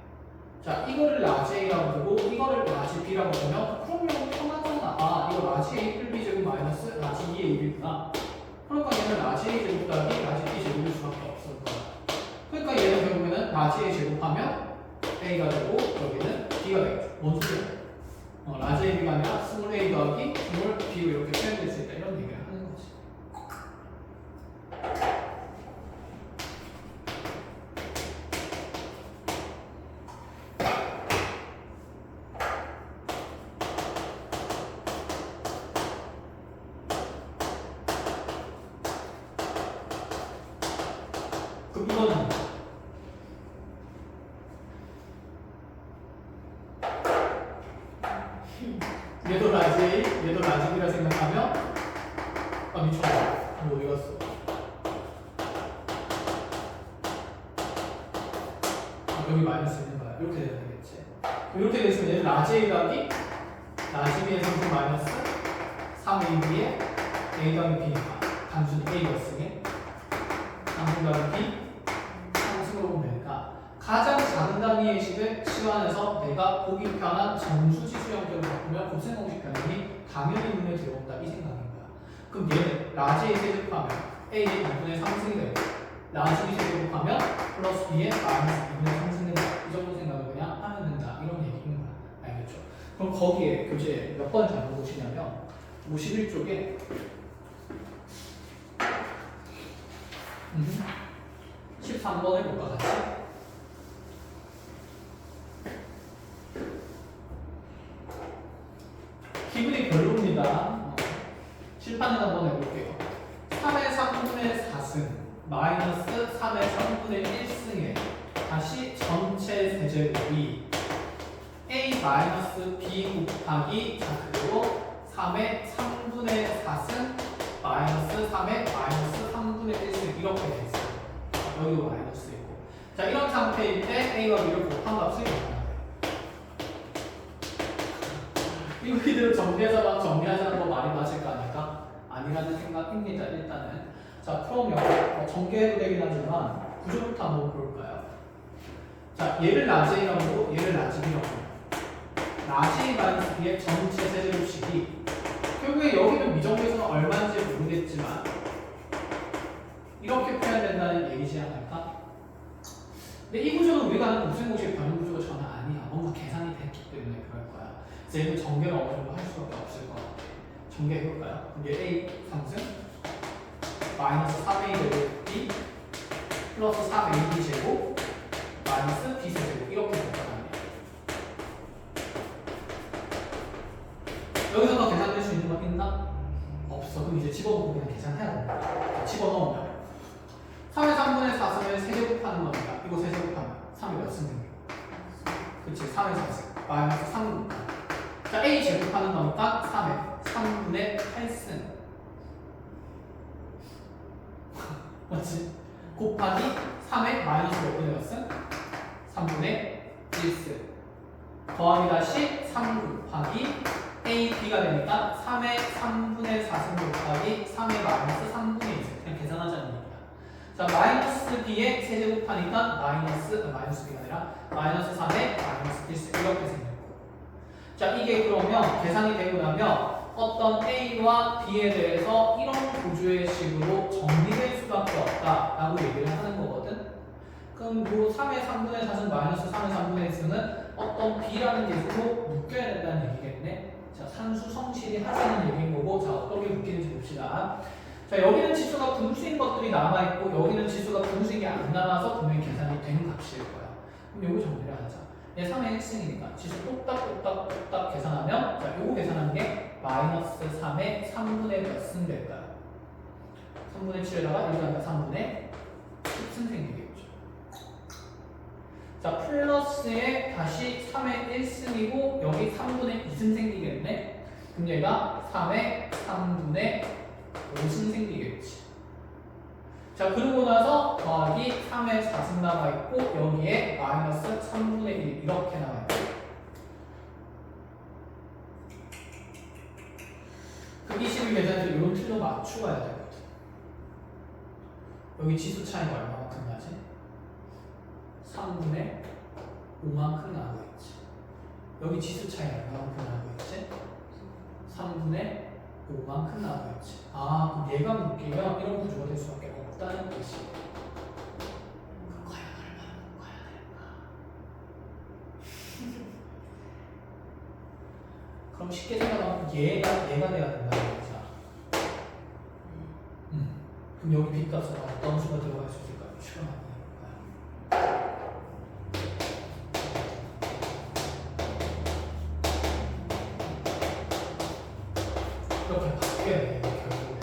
자 이거를 라지 a라고 보고 이거를 라지 b라고 보면 그럼 이거 편하잖아. 아 이거 라지 a 플 b 제곱 마이너스 라지 2a b구나. 그러니까 얘는 라지 a 제곱 더하기 라지 b 제곱일 수밖에 없을 거야. 그러니까 얘는 결국에는 라지 a 제곱하면 a가 되고 여기는 b가 되겠죠. 뭔 소리야? 라지 a b가 아니라 스몰 a 더하기 스몰 b로 이렇게 표현될 수 있다 이런 얘기를 하는 거지. 그럼 이거는 얘도 라지 A, 얘도 라지 B라 생각하면 아 미쳤다. 이거 어디 갔어? 아, 여기 마이너스 있는 거야. 이렇게 돼야 되겠지. 이렇게 됐으면 얘는 라지 A 더하기 라지 B의 상승 마이너스 3AB의 A 더하기 B니까 단순히 A였으니 상승 더하기 B 상승으로 보면 되니까 가장 작은 단위의 식을 치환해서 내가 보기 편한 정수지수 형태로 바꾸면 곱셈공식 변형이 당연히 눈에 들어온다 이 생각인 거야. 그럼 얘는 라지 A 제곱하면 A의 2분의 3승이 되고 라지 B 제곱하면 플러스 B의 마이너스 2분의 3승이 된다. 이 정도 생각을 그냥 하면 된다 이런 얘기인 거야. 알겠죠? 그럼 거기에 교재 몇 번 잡아 보시냐면 51쪽에 13번 해볼까 같이? 기분이 별로입니다. 칠판을 한번 해볼게요. 3의 3분의 4승 마이너스 3의 3분의 1승에 다시 전체 세제곱이 a 마이너스 b 곱하기 자 그리고 3의 3분의 4승 마이너스 3의 마이너스 3분의 1승 이렇게 돼 있어요. 여기도 마이너스 있고. 자 이런 상태일 때 a와 b를 곱한 값을 구하면 돼. 이거 이대로 정리해서 막 정리하자는 거 말이 맞을까 아닐까? 아니라는 생각입니다. 일단은 자 그러면 전개해도 되긴 하지만 구조부터 한번 볼까요? 자 얘를 라지 A라고 하고 얘를 라지 B라고 해요. 라지 A 마이너스 B의 전체 세제곱식이 결국에 여기는 미정계에서는 얼마인지 모르겠지만 이렇게 표현된다는 얘기지 않을까? 근데 이 구조는 우리가 하는 곱셈공식의 변형 구조가 전혀 아니야. 뭔가 계산이 됐기 때문에 그럴 거야. 그래서 얘는 전개를 어느 정도 할 수밖에 없을 것 같아. 전개해볼까요? 이게 A 상승 마이너스 3A 제곱 B 플러스 3AB 제곱 마이너스 B 제곱 이렇게 될 거야. 여기서 더 계산될 수 있는 거 있나? 없어. 그럼 이제 집어넣고 그냥 계산해야 된다. 집어넣으면 3의 3분의 4승을 세제곱하는 겁니다. 이거 세제곱하면 3이 몇 승 됩니까? 그치 3의 4승 마이너스 3 자 A 제곱하는 거니까 3의 3분의 8승 맞지? 곱하기 3의 마이너스 몇 분의 몇 승? 3분의 1승 더하기 다시 3 곱하기 A, B가 되니까 3의 3분의 4승 곱하기 3의 마이너스 3분의 2승 그냥 계산하자는 얘기야. 자 자, 마이너스 b에 세제 곱하니까 마이너스 b가 아니라 마이너스 3에 마이너스 b 이렇게 생겼고. 자, 이게 그러면 계산이 되고 나면 어떤 a와 b에 대해서 이런 구조의 식으로 정리될 수밖에 없다라고 얘기를 하는 거거든. 그럼 요 3의 3분의 4는 마이너스 3의 3분의 1은 어떤 b라는 계수로 묶여야 된다는 얘기겠네. 자, 산수 성실히 하자는 얘기인 거고, 자, 어떻게 묶이는지 봅시다. 자, 여기는 지수가 분수인 것들이 남아있고, 여기는 지수가 분수인 안 남아서 분명히 계산이 되는 값일 거야. 그럼 요거 정리를 하자. 얘 3의 x니까 지수 똑딱 계산하면, 자, 요거 계산하는 게 마이너스 3의 3분의 몇 승 될까요? 3분의 7에다가 1을 3분의 10승 생기겠죠. 자, 플러스에 다시 3의 1승이고 여기 3분의 2승 생기겠네. 그럼 얘가 3의 3분의 5승 생기겠지. 자, 그러고 나서 더하기 3의 4승 남아있고 여기에 마이너스 3분의 1 이렇게 남아있고, 그 21 계산해서 이런 틀로 맞추고 가야 되거든. 여기 지수 차이가 얼마만큼 나지? 3분의 5만큼 나오고 있지. 여기 지수 차이 얼마만큼 나오고 있지? 3분의 5만큼 나오고 있지. 아, 그럼 얘가 묶이면 이런 구조가 될 수밖에 없다는 뜻이. 그럼 과연 얼마나 묶어야 될까? 그럼 쉽게 생각하면 얘가 돼야 된다는 거죠. 그럼 여기 빗값은 어떤 수가 들어갈 수 있을까요? 추가하는 이렇게 바뀌어야 돼요, 결국에.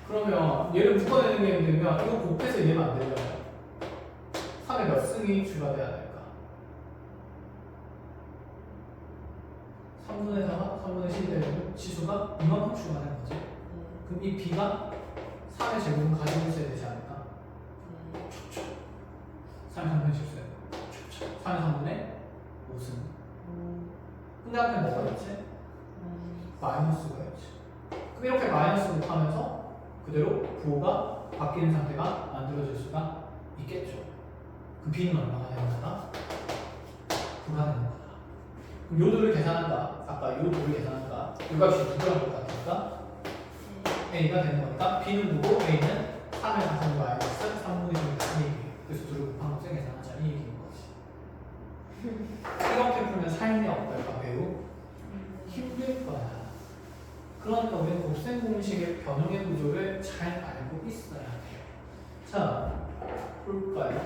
그러면 얘를 묶어내는 게 힘들면 이거 곱해서 얘만 안 되잖아요. 3의 몇 승이 추가돼야 될까? 3분의 4가 3분의 10이 되면 지수가 이만큼 추가되는 거지. 그럼 이 b가 3의 제곱은 가지고 있어야 되지 않을까? 3의 3분의 10세 3의 3분의 5승. 근데 앞에 뭐가 있지? 마이너스가 있지. 그럼 이렇게 마이너스 곱하면서 그대로 부호가 바뀌는 상태가 만들어질 수가 있겠죠. 그 b는 얼마가 되는 거다? 9가 되는 거다. 그럼 요 둘을 계산한다. 아까 요 둘을 계산한다. 이 값이 누구랑 똑같을까? a가 되는 거니까 b는 누구? a는 3의 4승 마이너스 3분의 1이 되는. 그래서 둘을 곱한 것을 계산하자 이 얘기인 거지. 이렇게 풀면 삶이 어떨까? 매우 힘들 거야. 그러니까 우리는 곱셈 공식의 변형의 구조를 잘 알고 있어야 돼요. 자, 볼까요?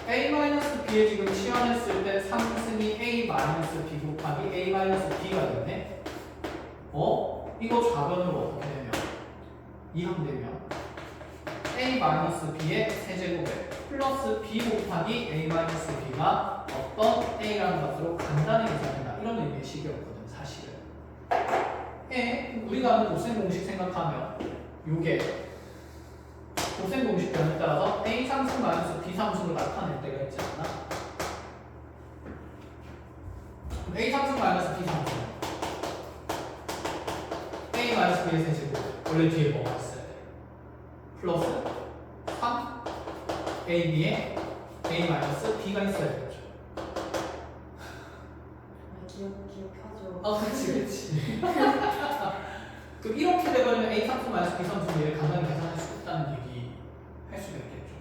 a-b에 지금 치환했을 때 3승이 a-b 곱하기 a-b가 됐네. 이거 좌변으로 어떻게 되면? 이항되면 a-b의 세제곱에 플러스 b 곱하기 a-b가 어떤 a라는 값으로 간단히 계산된다. 이런 의미의 식이었거든, 사실은. 우리가 아는 곱셈 공식 생각하면 요게 곱셈 공식 변에 따라서 a 상승 마이너스 b 상승을 나타낼 때가 있지 않나? a 상승 마이너스 b 상승 a 마이너스 b의 세제곱 원래 뒤에 뭐가 있어야 돼? 플러스 3 ab에 a 마이너스 b가 있어야 되죠. 기억하죠. 그치. 그럼 이렇게 되면 a 상승 마이너스 b 상승을 간단히 계산할 수 있다는 얘기 할 수가 있겠죠.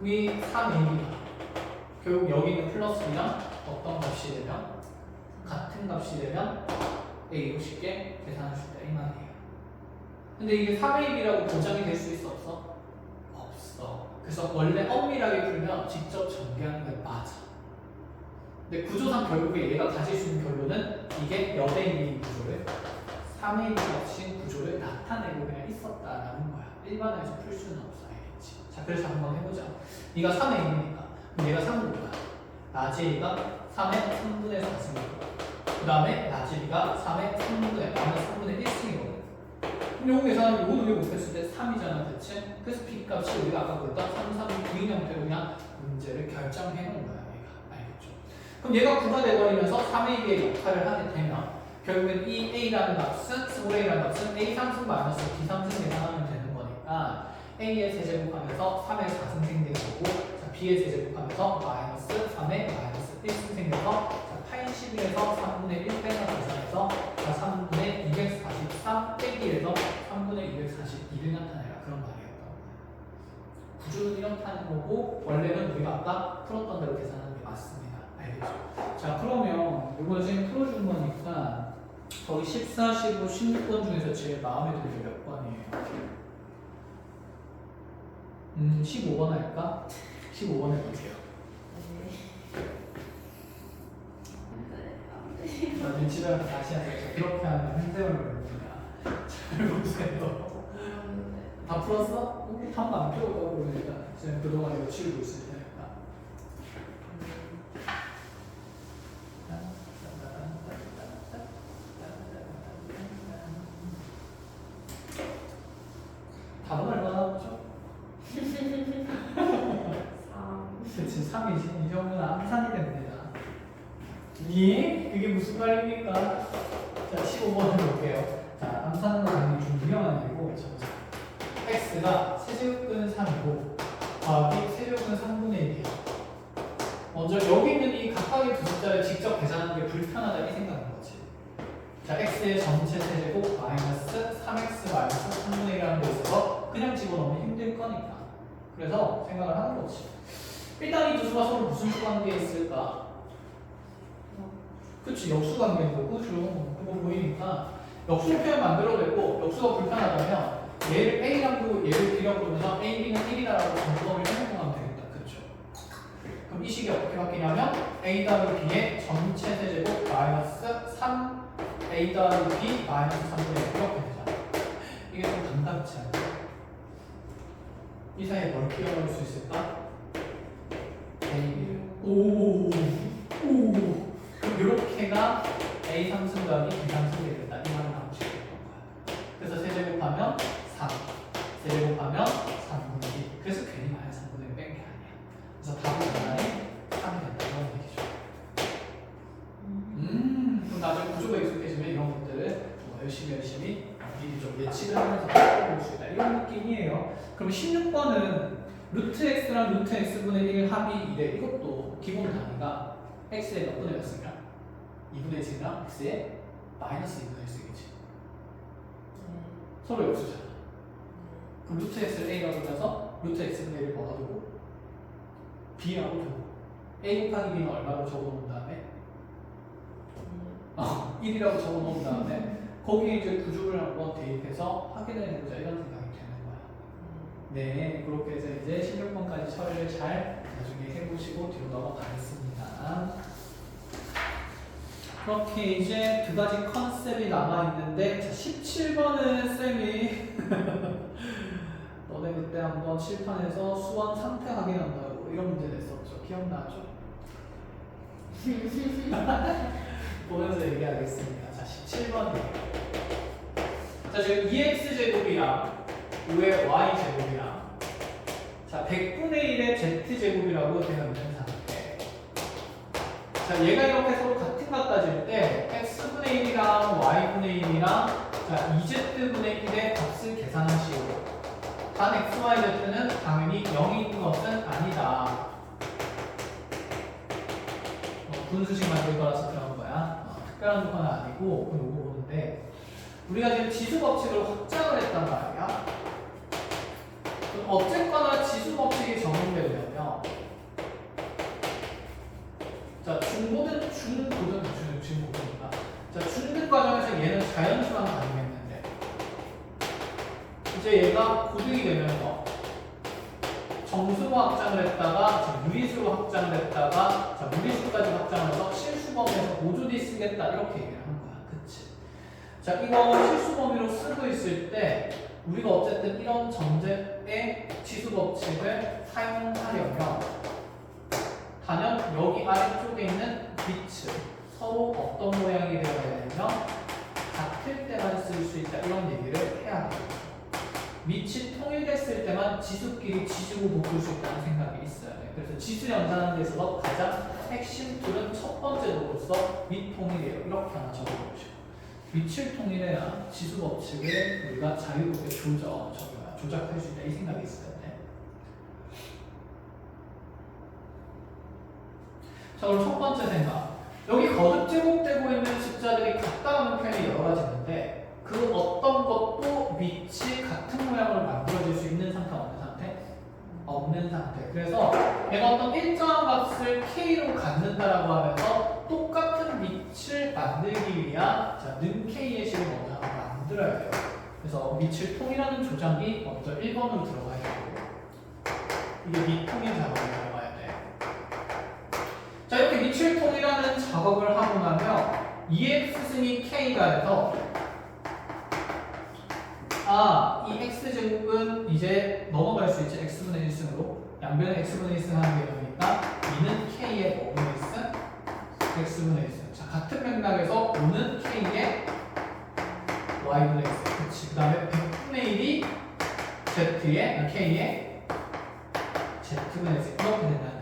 이 3ab가 결국 여기 있는 플러스 b랑 어떤 값이 되면 같은 값이 되면 a로 쉽게 계산할 수 있다 이 말이에요. 근데 이게 3ab라고 보장이 될 수 있어 없어? 없어. 그래서 원래 엄밀하게 풀면 직접 전개하는 게 맞아. 근데 구조상 결국에 얘가 가질 수 있는 결론은 이게 몇 대 1인 구조를 3 3A 값인 구조를 나타내고 그냥 있었다라는 거야. 일반화해서 풀 수는 없어. 알겠지? 자, 그래서 한번 해보자. 네가 3A니까 그럼 얘가 3인 거야. 라지 A가 3의 3분의 4승인 거야. 그 다음에 라지 B가 3의 3분의 3분의 1승이거든. 그럼 요거 계산하면 요거는 왜 못했을 때 3이잖아, 그치? 그래서 B 값이 우리가 아까 그랬다 3, 3, 9인 형태로 그냥 문제를 결정해 놓은 거야, 얘가. 알겠죠? 그럼 얘가 9가 돼버리면서 3AB의 역할을 하게 되면 결국엔 이 A라는 값은, 스몰 A라는 값은 A 3승 마이너스 B 3승 계산하면 되는 거니까 A의 세제곱하면서 3의 4승 생긴 거고, 자, B의 세제곱하면서 마이너스 3의 마이너스 1승 생겨서 81에서 3분의 1 빼서 계산해서 3분의 243 빼기에서 3분의 242를 나타내라. 그런 말이었던 거예요. 구조는 이렇다는 거고 원래는 우리가 아까 풀었던 대로 계산하는 게 맞습니다. 알겠죠? 자, 그러면 이거 지금 풀어준 거니까 거기 14, 15, 16번 중에서 제일 마음에 드는 게 몇 번이에요? 15번 할까? 15번 해볼게요. 나중에 집에 가서 다시 하세요. 그렇게 하면 행세월을 모르냐. 잘 보세요. 다 풀었어? 우리 다음 안 풀어도 그러니까 지금 그동안 이거 치우고 있을 테니까. 답은 얼마나 남았죠? 3. 그치, 3이지. 이 정도는 암산이 됩니다. 그게 무슨 말입니까? 자, 15번 해볼게요. 자, 암산은 당연히 좀 유명한 일이고, x가 세제곱근 3이고, 곱하기 세제곱근 3분의 1이에요. 먼저 여기 있는 이 각각의 두 숫자를 직접 계산하는 게 불편하다 이 생각인 거지. 자, x의 전체 세제곱 마이너스 3x 마이너스 3분의 1이라는 거 있어서 그냥 집어넣으면 힘들 거니까. 그래서 생각을 하는 거지. 일단 이 두 수가 서로 무슨 관계에 있을까? 그치, 역수 관계인 거고, 그거 보이니까 역수로 표현 만들어도 되고, 역수가 불편하다면 얘를 A랑 두고 얘를 B라고 그러면서 A, B는 1이다라고 정법을 해석하면 되겠다. 그쵸? 그럼 이 식이 어떻게 바뀌냐면 A 더하기 B의 전체 세제곱 마이너스 3 A 더하기 B 마이너스 3분의 1 이렇게 되잖아. 이게 좀 감당치 않아. 이 사이에 뭘 끼워넣을 수 있을까? A를. 오. 이렇게가 A 3승 더하기 B 3승이 되겠다. 이 말을 방식이 되는 거야. 그래서 세제곱하면 3, 세제곱하면 3분의 2. 그래서 괜히 마이너스 3분의 1 뺀 게 아니야. 그래서 답은 전화에 3이 된다는 얘기죠. 그럼 나중에 구조가 익숙해지면 이런 것들을 열심히 미리 좀 예측을 하면서 볼 수 있다. 이런 느낌이에요. 그럼 16번은 루트 x랑 루트 x분의 1 합이 2래. 이것도 기본 단위가 x의 몇 분의 몇 승이야? 2분의 1승이랑 x의 마이너스 2분의 1승이지. 서로 역수잖아. 그럼 루트 x를 a라고 해서 루트 x분의 1을 걸어두고 b라고 두고 a 곱하기 b는 얼마로 적어놓은 다음에 1이라고 적어놓은 다음에 거기에 이제 구조를 한번 대입해서 확인을 해보자 이런 생각이 되는 거야. 네, 그렇게 해서 이제 16번까지 처리를 잘 나중에 해보시고 뒤로 넘어가겠습니다. 그렇게 이제 두 가지 컨셉이 남아있는데, 자, 17번은 쌤이 너네 그때 한번 칠판에서 수원 상태 확인한다고 이런 문제 냈었죠. 기억나죠? 보면서 얘기하겠습니다. 자, 17번이에요. 자, 지금 2x제곱이랑 5의 y제곱이랑 자, 100분의 1의 z제곱이라고 되어 있는 상태. 자, 얘가 이렇게 서로 같은 것 따질 때 x분의 1이랑 y분의 1이랑 자, 2z분의 1의 값을 계산하시오. 단 x, y, z는 당연히 0인 것은 아니다. 분수식 만들 거라서 그런 거야. 특별한 조건은 아니고 그건 요거 보는데 우리가 지금 지수 법칙을 확장을 했단 말이야. 어쨌거나 지수 법칙이 적용되려면 자, 중고등 중고등이니까 자, 중등 과정에서 얘는 자연수랑 가능했는데 이제 얘가 고등이 되면서 정수로 확장을 했다가 자, 무리수로 확장을 했다가 자, 무리수까지 확장을 해서 실수범에서 보조리 쓰겠다 이렇게 얘기를 하는 거야. 그치? 자, 이거 실수 범위로 쓰고 있을 때 우리가 어쨌든 이런 전제의 지수 법칙을 사용하려면 단연 여기 아래쪽에 있는 빛을 서로 어떤 모양이 되어야 되냐면 같을 때만 쓸 수 있다 이런 얘기를 해야 돼요. 밑이 통일됐을 때만 지수끼리 지지고 볶을 수 있다는 생각이 있어야 돼. 그래서 지수 연산하는 데 있어서 가장 핵심 툴은 첫 번째 도로서 밑 통일이에요. 이렇게 하나 적어보시고 밑을 통일해야 지수 법칙을 우리가 자유롭게 조작할 수 있다 이 생각이 있어야 돼. 자, 그럼 첫 번째 생각. 여기 거듭 제곱되고 있는 숫자들이 같다는 표현이 여러 가지 있는데 그 어떤 것도 밑이 같은 모양으로 만들어질 수 있는 상태 없는 상태? 없는 상태. 그래서 내가 어떤 일정한 값을 k로 갖는다라고 하면서 똑같은 밑을 만들기 위한 는 k의 식을 먼저 하나 만들어야 돼요. 그래서 밑을 통일하는 조작이 먼저 1번으로 들어가야 되고 이게 밑 통일 작업이 들어가야 돼. 자, 이렇게 밑을 통일하는 작업을 하고 나면 EX승이 K가 돼서 이 X제곱은 이제 넘어갈 수 있지. X분의 1승으로 양변에 X분의 1승 하는 게 되니까 2는 K의 뭐분의 1승? X분의 1승. 자, 같은 맥락에서 5는 K의 Y분의 1승. 그치. 그 다음에 100분의 1이 Z의 K의 Z분의 1승. 이렇게 된다는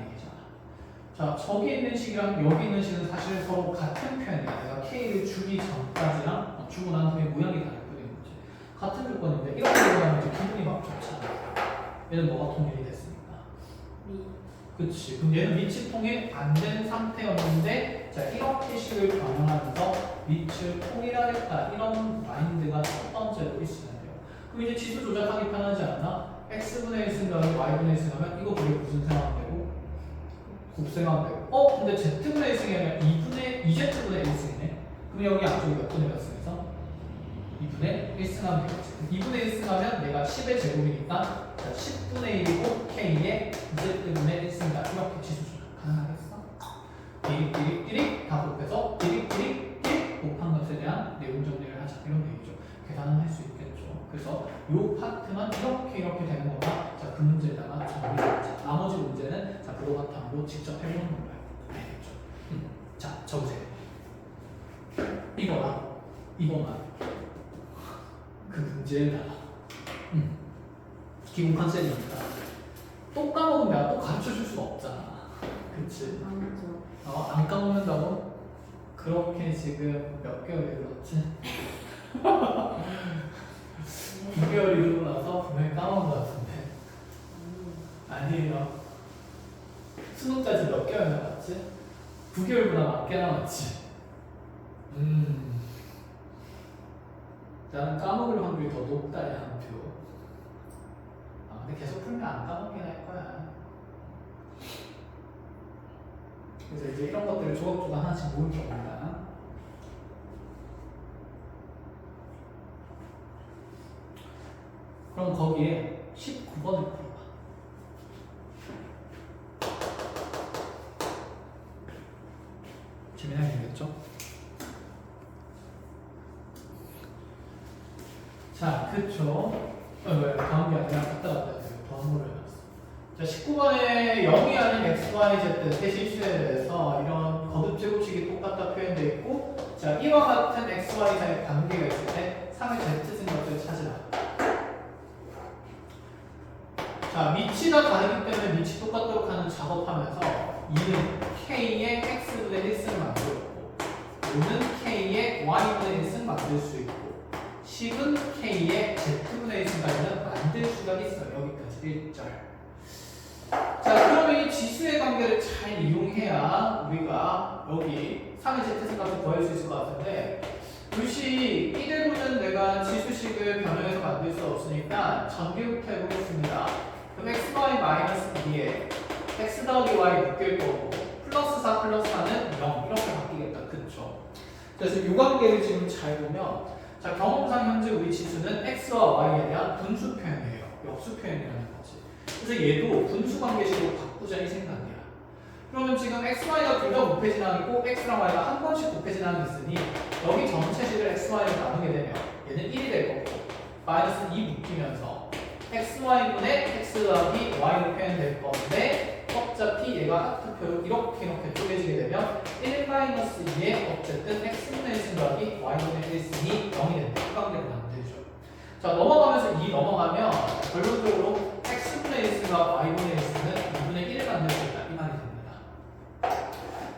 자, 저기 있는 식이랑 여기 있는 식은 사실 서로 같은 표현이야. 내가 K를 주기 전까지랑 주고 난 후에 모양이 다를 뿐인 거지. 같은 조건인데 이렇게 되면 이제 기분이 막 좋잖아. 얘는 뭐가 통일이 됐습니까? 그치. 그럼 얘는 밑이 통일 안 된 상태였는데 자, 이렇게 식을 변형하면서 밑을 통일하겠다. 이런 마인드가 첫 번째로 있으면 돼요. 그럼 이제 지수 조작하기 편하지 않나? X분의 1승 가면 Y분의 1승 하면 이거 둘이 무슨 상황되고? 곱셈하면 되고 근데 Z분의 1승이 아니라 2Z분의 1승이네. 그럼 여기 안쪽이 몇 분의 몇 승에서? 2분의 1승 하면 되겠지. 2분의 1승 하면 내가 10의 제곱이니까 자, 10분의 1이고 K의 Z분의 1승이다. 이렇게 지수 조작 가능하겠어? 띠릭띠릭띠릭 다 곱해서 띠릭띠릭띠릭 곱한 것에 대한 내용 정리를 하자. 이런 얘기죠. 계산은 할 수 있겠죠. 그래서 요 파트만 이렇게 되는 거가 자, 그 문제에다가 정리하자. 나머지 문제는 자, 그거 바탕으로 직접 해보는 거예요. 알겠죠? 자, 적으세요. 이거만 그 문제에다가 기본 컨셉이니까 또 까먹으면 내가 또 가르쳐줄 수가 없잖아. 그치? 안 까먹는다고? 그렇게 지금 몇 개월이 흘렀지? 2개월이 흐르고 나서 분명히 까먹은 것 같은데 아니에요. 수능까지 몇 개월 남았지? 9개월보다 많게 남았지. 나는 까먹을 확률이 더 높다 야 한 표. 근데 계속 풀면 안 까먹긴 할 거야. 그래서 이제 이런 것들을 조각조각 하나씩 모을 겁니다. 그럼 거기에 19번을 풀어봐. 재미나게 생겼죠? 자, 그쵸. 왜? 다음 게 아니라 갔다 더한 거를 해놨어. 자, 19번에 0이 아닌 x, y, z 세 실수에 대해서 이런 거듭 제곱식이 똑같다 표현되어 있고 자, 이와 같은 x, y 사이의 관계가 있을 때 3의 z 승것을 찾으라. 자, 밑이 다 다르기 때문에 밑이 똑같도록 하는 작업하면서 2는 k의 x분의 1승 만들었고 5는 k의 y분의 1승 만들 수 있고 10은 k의 z분의 1승까지는 만들 수가 있어요. 여기까지 1절. 자, 그러면 이 지수의 관계를 잘 이용해야 우리가 여기 3의 z승값을 구할 수 있을 것 같은데 글씨 이대로는 내가 지수식을 변형해서 만들 수 없으니까 전개부터 해보겠습니다. 그럼 xy 마이너스 2에 x 더하기 y 묶일 거고 플러스 4 플러스 4는 0 이렇게 바뀌겠다. 그쵸? 그래서 이 관계를 지금 잘 보면 자, 경험상 현재 우리 지수는 x와 y에 대한 분수 표현이에요. 역수 표현이라는 거지. 그래서 얘도 분수 관계식으로 바꾸자 이 생각이야. 그러면 지금 x, y가 둘 다 곱해 진항이고 x랑 y가 한 번씩 곱해 진항이 있으니 여기 전체식을 xy로 나누게 되면 얘는 1이 될 거고 마이너스 2 묶이면서 xy분의 x 더하기 y로 표현될 건데 어차피 얘가 하트표로 이렇게 쪼개지게 되면 1-2에 어쨌든 x분의 1승 더하기 y분의 1승이 0이 된다. 수강대로 나면 되죠. 자, 넘어가면서 2 넘어가면 결론적으로 x분의 1승과 y분의 1승은 2분의 1을 만들 수 있다. 이 말이 됩니다.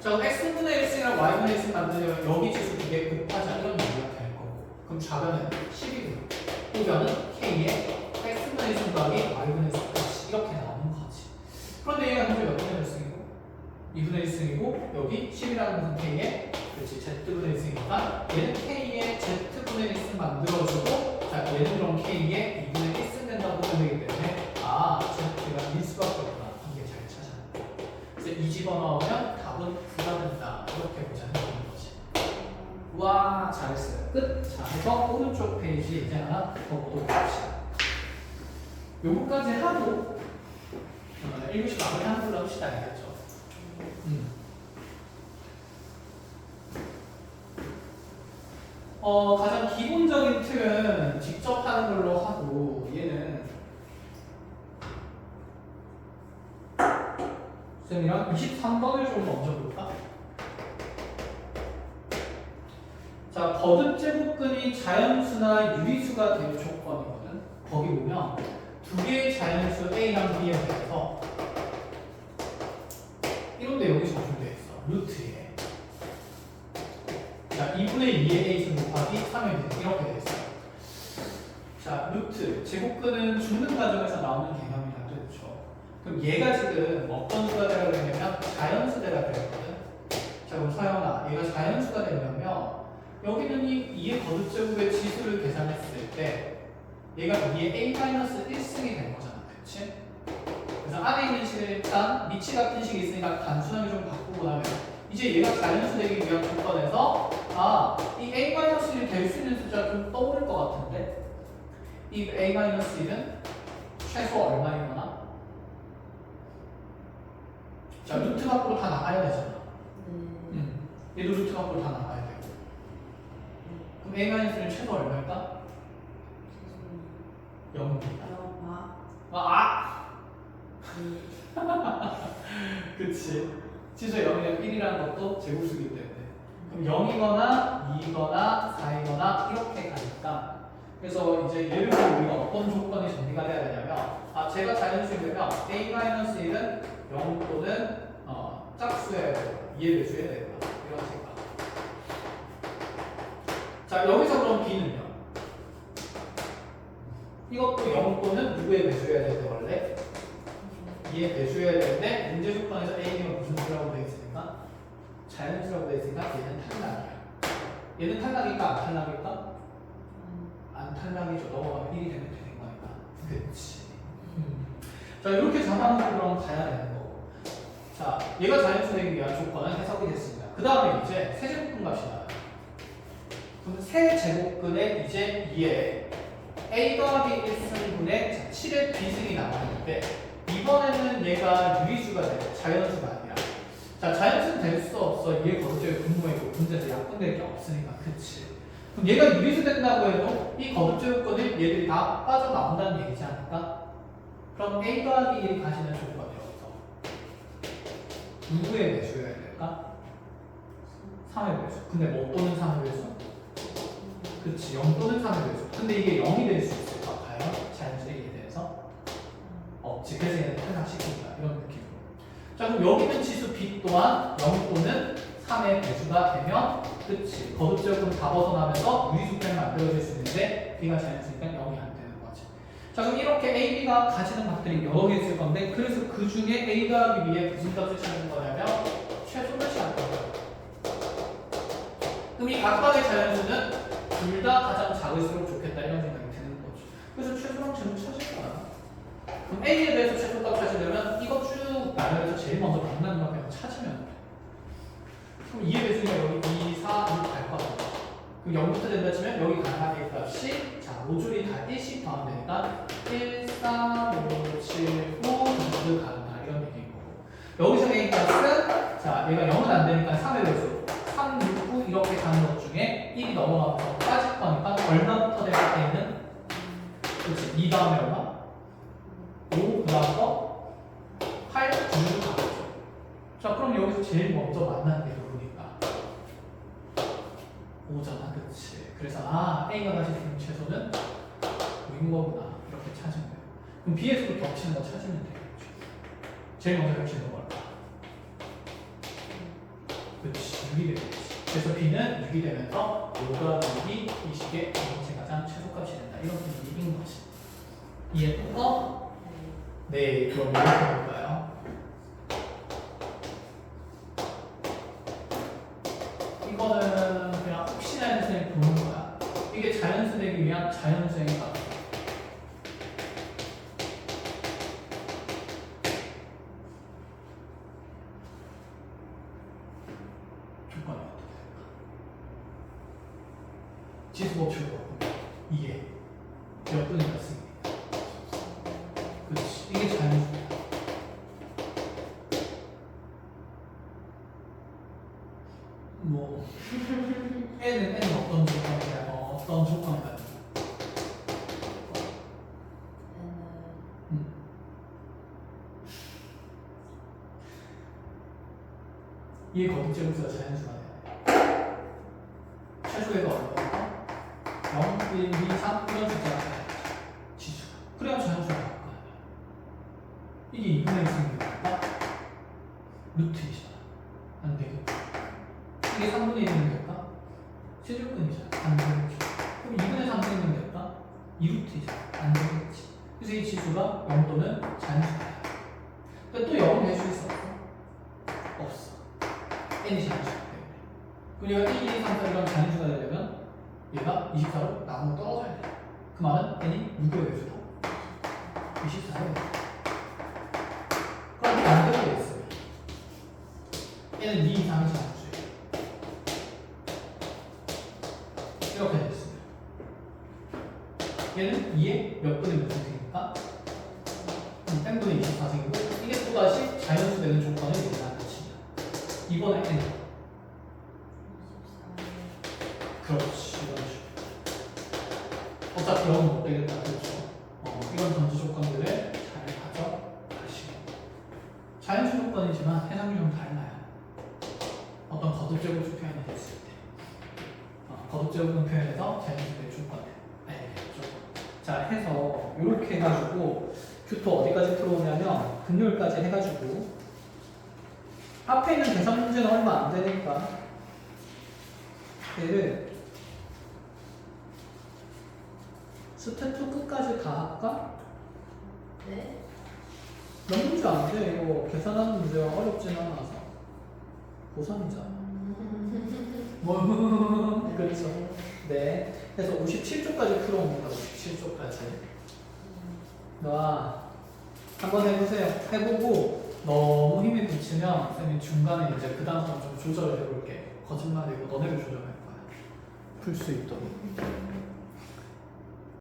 자, 그럼 x분의 1승이랑 y분의 1승 만들려면 여기 지수 2개 곱하자 이런 얘기가 될 거고 그럼 좌변은 10이고요. 우변은 k의 x분의 1승 더하기 y분의 1승 이렇게 나오는 거지. 그런데 얘가 현재 몇 분의 1승이고 2분의 1승이고 여기 10이라는 것은 k의 그렇지 z분의 1승이니까 얘는 k의 z분의 1승 만들어주고 자 얘는 그럼 k의 2분의 1승 된다고 보면 되기 때문에 아 z가 1 수밖에 없구나. 이게 잘 찾아내. 그래서 이 집어넣으면 답은 9가 된다. 이렇게 보자는 거지. 와 잘했어요. 끝. 자 해서 오른쪽 페이지 이제 하나 더 보도록 합시다. 요거까지 하고 1교시 마무리하는 걸로 합시다. 알겠죠? 가장 기본적인 틀은 직접 하는 걸로 하고 얘는 쌤이랑 23번을 좀 먼저 볼까? 자, 거듭 제곱근이 자연수나 유리수가 될 조건이거든. 거기 보면 두 개의 자연수 A랑 B에 대해서 이런데 여기 적용되어 있어. 루트에. 자, 2분의 2의 A승 곱하기 3의 B 이렇게 되어 있어요. 자, 루트 제곱근은 죽는 과정에서 나오는 개념이라 그랬죠. 그럼 얘가 지금 어떤 수가 되라고 했냐면 자연수대가 되었거든. 자, 그럼 서영아, 얘가 자연수가 되려면 여기는 이 2의 거듭제곱의 지수를 계산했을 때 얘가 2의 A-1승이 된 거잖아. 그치? 그래서 안에 있는 식을 일단 밑이 같은 식이 있으니까 단순하게 좀 바꾸고 나면 이제 얘가 자연수 되기 위한 조건에서 이 A-1이 될 수 있는 숫자가 좀 떠오를 것 같은데 이 A-1은 최소 얼마이거나 자, 루트 밖으로 다 나가야 되잖아. 얘도 루트 밖으로 다 나가야 되고 그럼 A-1는 최소 얼마일까? 0입니다. 그치. 지수 0이면 1이라는 것도 제곱수기 때문에 그럼 0이거나 2거나 4이거나 이렇게 가니까 그래서 이제 예를 들어 우리가 어떤 조건이 정리가 돼야 되냐면 제가 자연수이면 A-1은 0 또는 짝수여야 되고 2의 배수여야 되고 이런 식으로. 자, 여기서 그럼 B는요? 이것도 0 또는 누구의 배수여야 되는데 원래? 2의 배수여야 되는데 문제 조건에서 A는 무슨 수라고 되어 있으니까? 자연수라고 되어 있으니까 얘는 탈락이야. 얘는 탈락일까? 안 탈락일까? 안 탈락이죠. 넘어가면 1이 되면 되는 거니까. 그치. 자, 이렇게 잡아놓고 그럼 가야 되는 거고. 자, 얘가 자연수 되기 위한 조건은 해석이 됐습니다. 그 다음에 이제 세제곱근 값이 나와요. 그럼 세제곱근에 이제 2에 A 더하기 1승분의 7의 B승이 나왔는데 이번에는 얘가 유리수가 돼요. 자연수가 아니라. 자, 자연수는 될 수 없어. 얘 거듭제곱 분모이고 문제에서 약분될 게 없으니까. 그치. 그럼 얘가 유리수 된다고 해도 이 거듭제곱근은 얘들이 다 빠져나온다는 얘기지 않을까? 그럼 A 더하기 1이 가지는 조건이 없어. 누구의 배수여야 될까? 3의 배수. 근데 뭐 또는 3의 배수? 그치, 0 또는 3의 배수. 근데 이게 0이 될 수 있을까? 과연? 자연수에 대해서? 없지. 그래서 얘는 탈락시킨다. 이런 느낌으로. 자, 그럼 여기 있는 지수 B 또한 0 또는 3의 배수가 되면 그치. 거듭제곱은 다 벗어나면서 유리수평이 만들어질 수 있는데 B가 자연수니까 0이 안 되는 거지. 자, 그럼 이렇게 A, B가 가지는 값들이 여러 개 있을 건데 그래서 그 중에 A 더하기 B의 무슨 값을 찾는 거냐면 최소를 찾는 거예요. 그럼 이 각각의 자연수는 둘 다 가장 작을수록 좋겠다 이런 생각이 드는 거죠. 그래서 최소랑 최소 찾을 거야. 그럼 A에 대해서 최소값 찾으려면 이거 쭉 나열해서 제일 먼저 만나는 거 그냥 찾으면 돼. 그럼 2의 배수가 여기 2, 4, 6 갈 거야. 그럼 0부터 된다 치면 여기 가능한 A 값이 자 5줄이 다 1씩 더하면 되니까 1, 3, 5, 7, 9 정도 가능하다 이런 얘기인 거고 여기서 A 값은 자 얘가 0은 안 되니까 3의 배수 3, 6, 9 이렇게 가는 것 중에 이 넘어가면서 빠질 거니까 얼마부터 대입돼 있는? 그렇지. 2 다음에 얼마? 5, 그 다음 거 8, 9를 가겠죠. 자, 그럼 여기서 제일 먼저 만나는 게 누구니까? 5잖아, 그치. 그래서 A가 가질 수 있는 채소는 5인 거구나. 이렇게 찾으면 돼요. 그럼 B에서도 겹치는 거 찾으면 되겠죠. 제일 먼저 겹치는 거 뭘까? 그치, 6이 되겠지. 그래서 B는 6이 되면서 5가 6이 이 식의 제 가장 최소값이 된다. 이런 분위기인 거지. 이해했어? 네, 그럼 이렇게 볼까요? 이거는 그냥 혹시나 해서 선생님이 보는 거야. 이게 자연수 되기 위한 자연수의 값. 조건이 어떻게 될까? 지수법칙으로 보면 이게 몇 분이 몇 승입니다. 그렇지. 이게 자연수야. 뭐 N은 어떤 조건이냐, 어떤 조건이 가는 거야? 이게 거듭제곱수가 자연수가 돼요. 최소에가 얼마일까? 0, 1, 2, 3 이런 숫자가 지수가. 그래야 자연수가 나올 거 아니야. 이게 2분의 1 승률일까? 루트이잖아. 안 되겠다. 이게 3분의 1이면 될까? 세제곱근이잖아. 안 되겠죠. 그럼 2분의 3 승이면 될까? 2루트이잖아. 안 되겠지. 그래서 이 지수가 0도는 자연수야. 근데 또 0은 될 수 있어? 없어. n이 자연수기 때문에. 그럼 얘가 1, 2, 3, 4 이런 자연수가 되려면 얘가 24로 나무로 떨어져야 돼. 그 말은 n이 누구의 배수다? 24의 배수. 그럼 반대로 돼 있어요. 얘는 2 이상이 자연수예요. 이렇게 돼 있습니다. 얘는 2의 몇 분의 몇 승이니까? n분의 24승이고 이게 또다시 자연수 되는 조건을 얘기하는 것이냐. 이번에 n. 그렇지. 이런 식으로. 어차피 0은 못 되겠다. 그렇죠. 이런 전제 조건들을 잘 가져가시고. 자연수 조건이지만 해석이 좀 달라요. 어떤 거듭제곱수 표현이 됐을 때. 거듭제곱수 표현에서 자연수의 조건을 알겠죠. 자, 해서 이렇게 해가지고 규토 어디까지 들어오냐면 근율까지 해가지고 앞에 있는 계산 문제는 얼마 안 되니까 얘를 스텝 2 끝까지 다 할까? 네. 몇 문제 안 돼. 이거 계산하는 문제가 어렵진 않아서 고3이잖아. 뭐 그렇죠. 네. 그래서 57쪽까지 풀어옵니다. 57쪽까지. 와, 한번 해보세요. 해보고 너무 힘이 붙이면 쌤이 중간에 이제 그 다음 좀 조절을 해볼게. 거짓말이고 너네를 조절할 거야. 풀 수 있도록.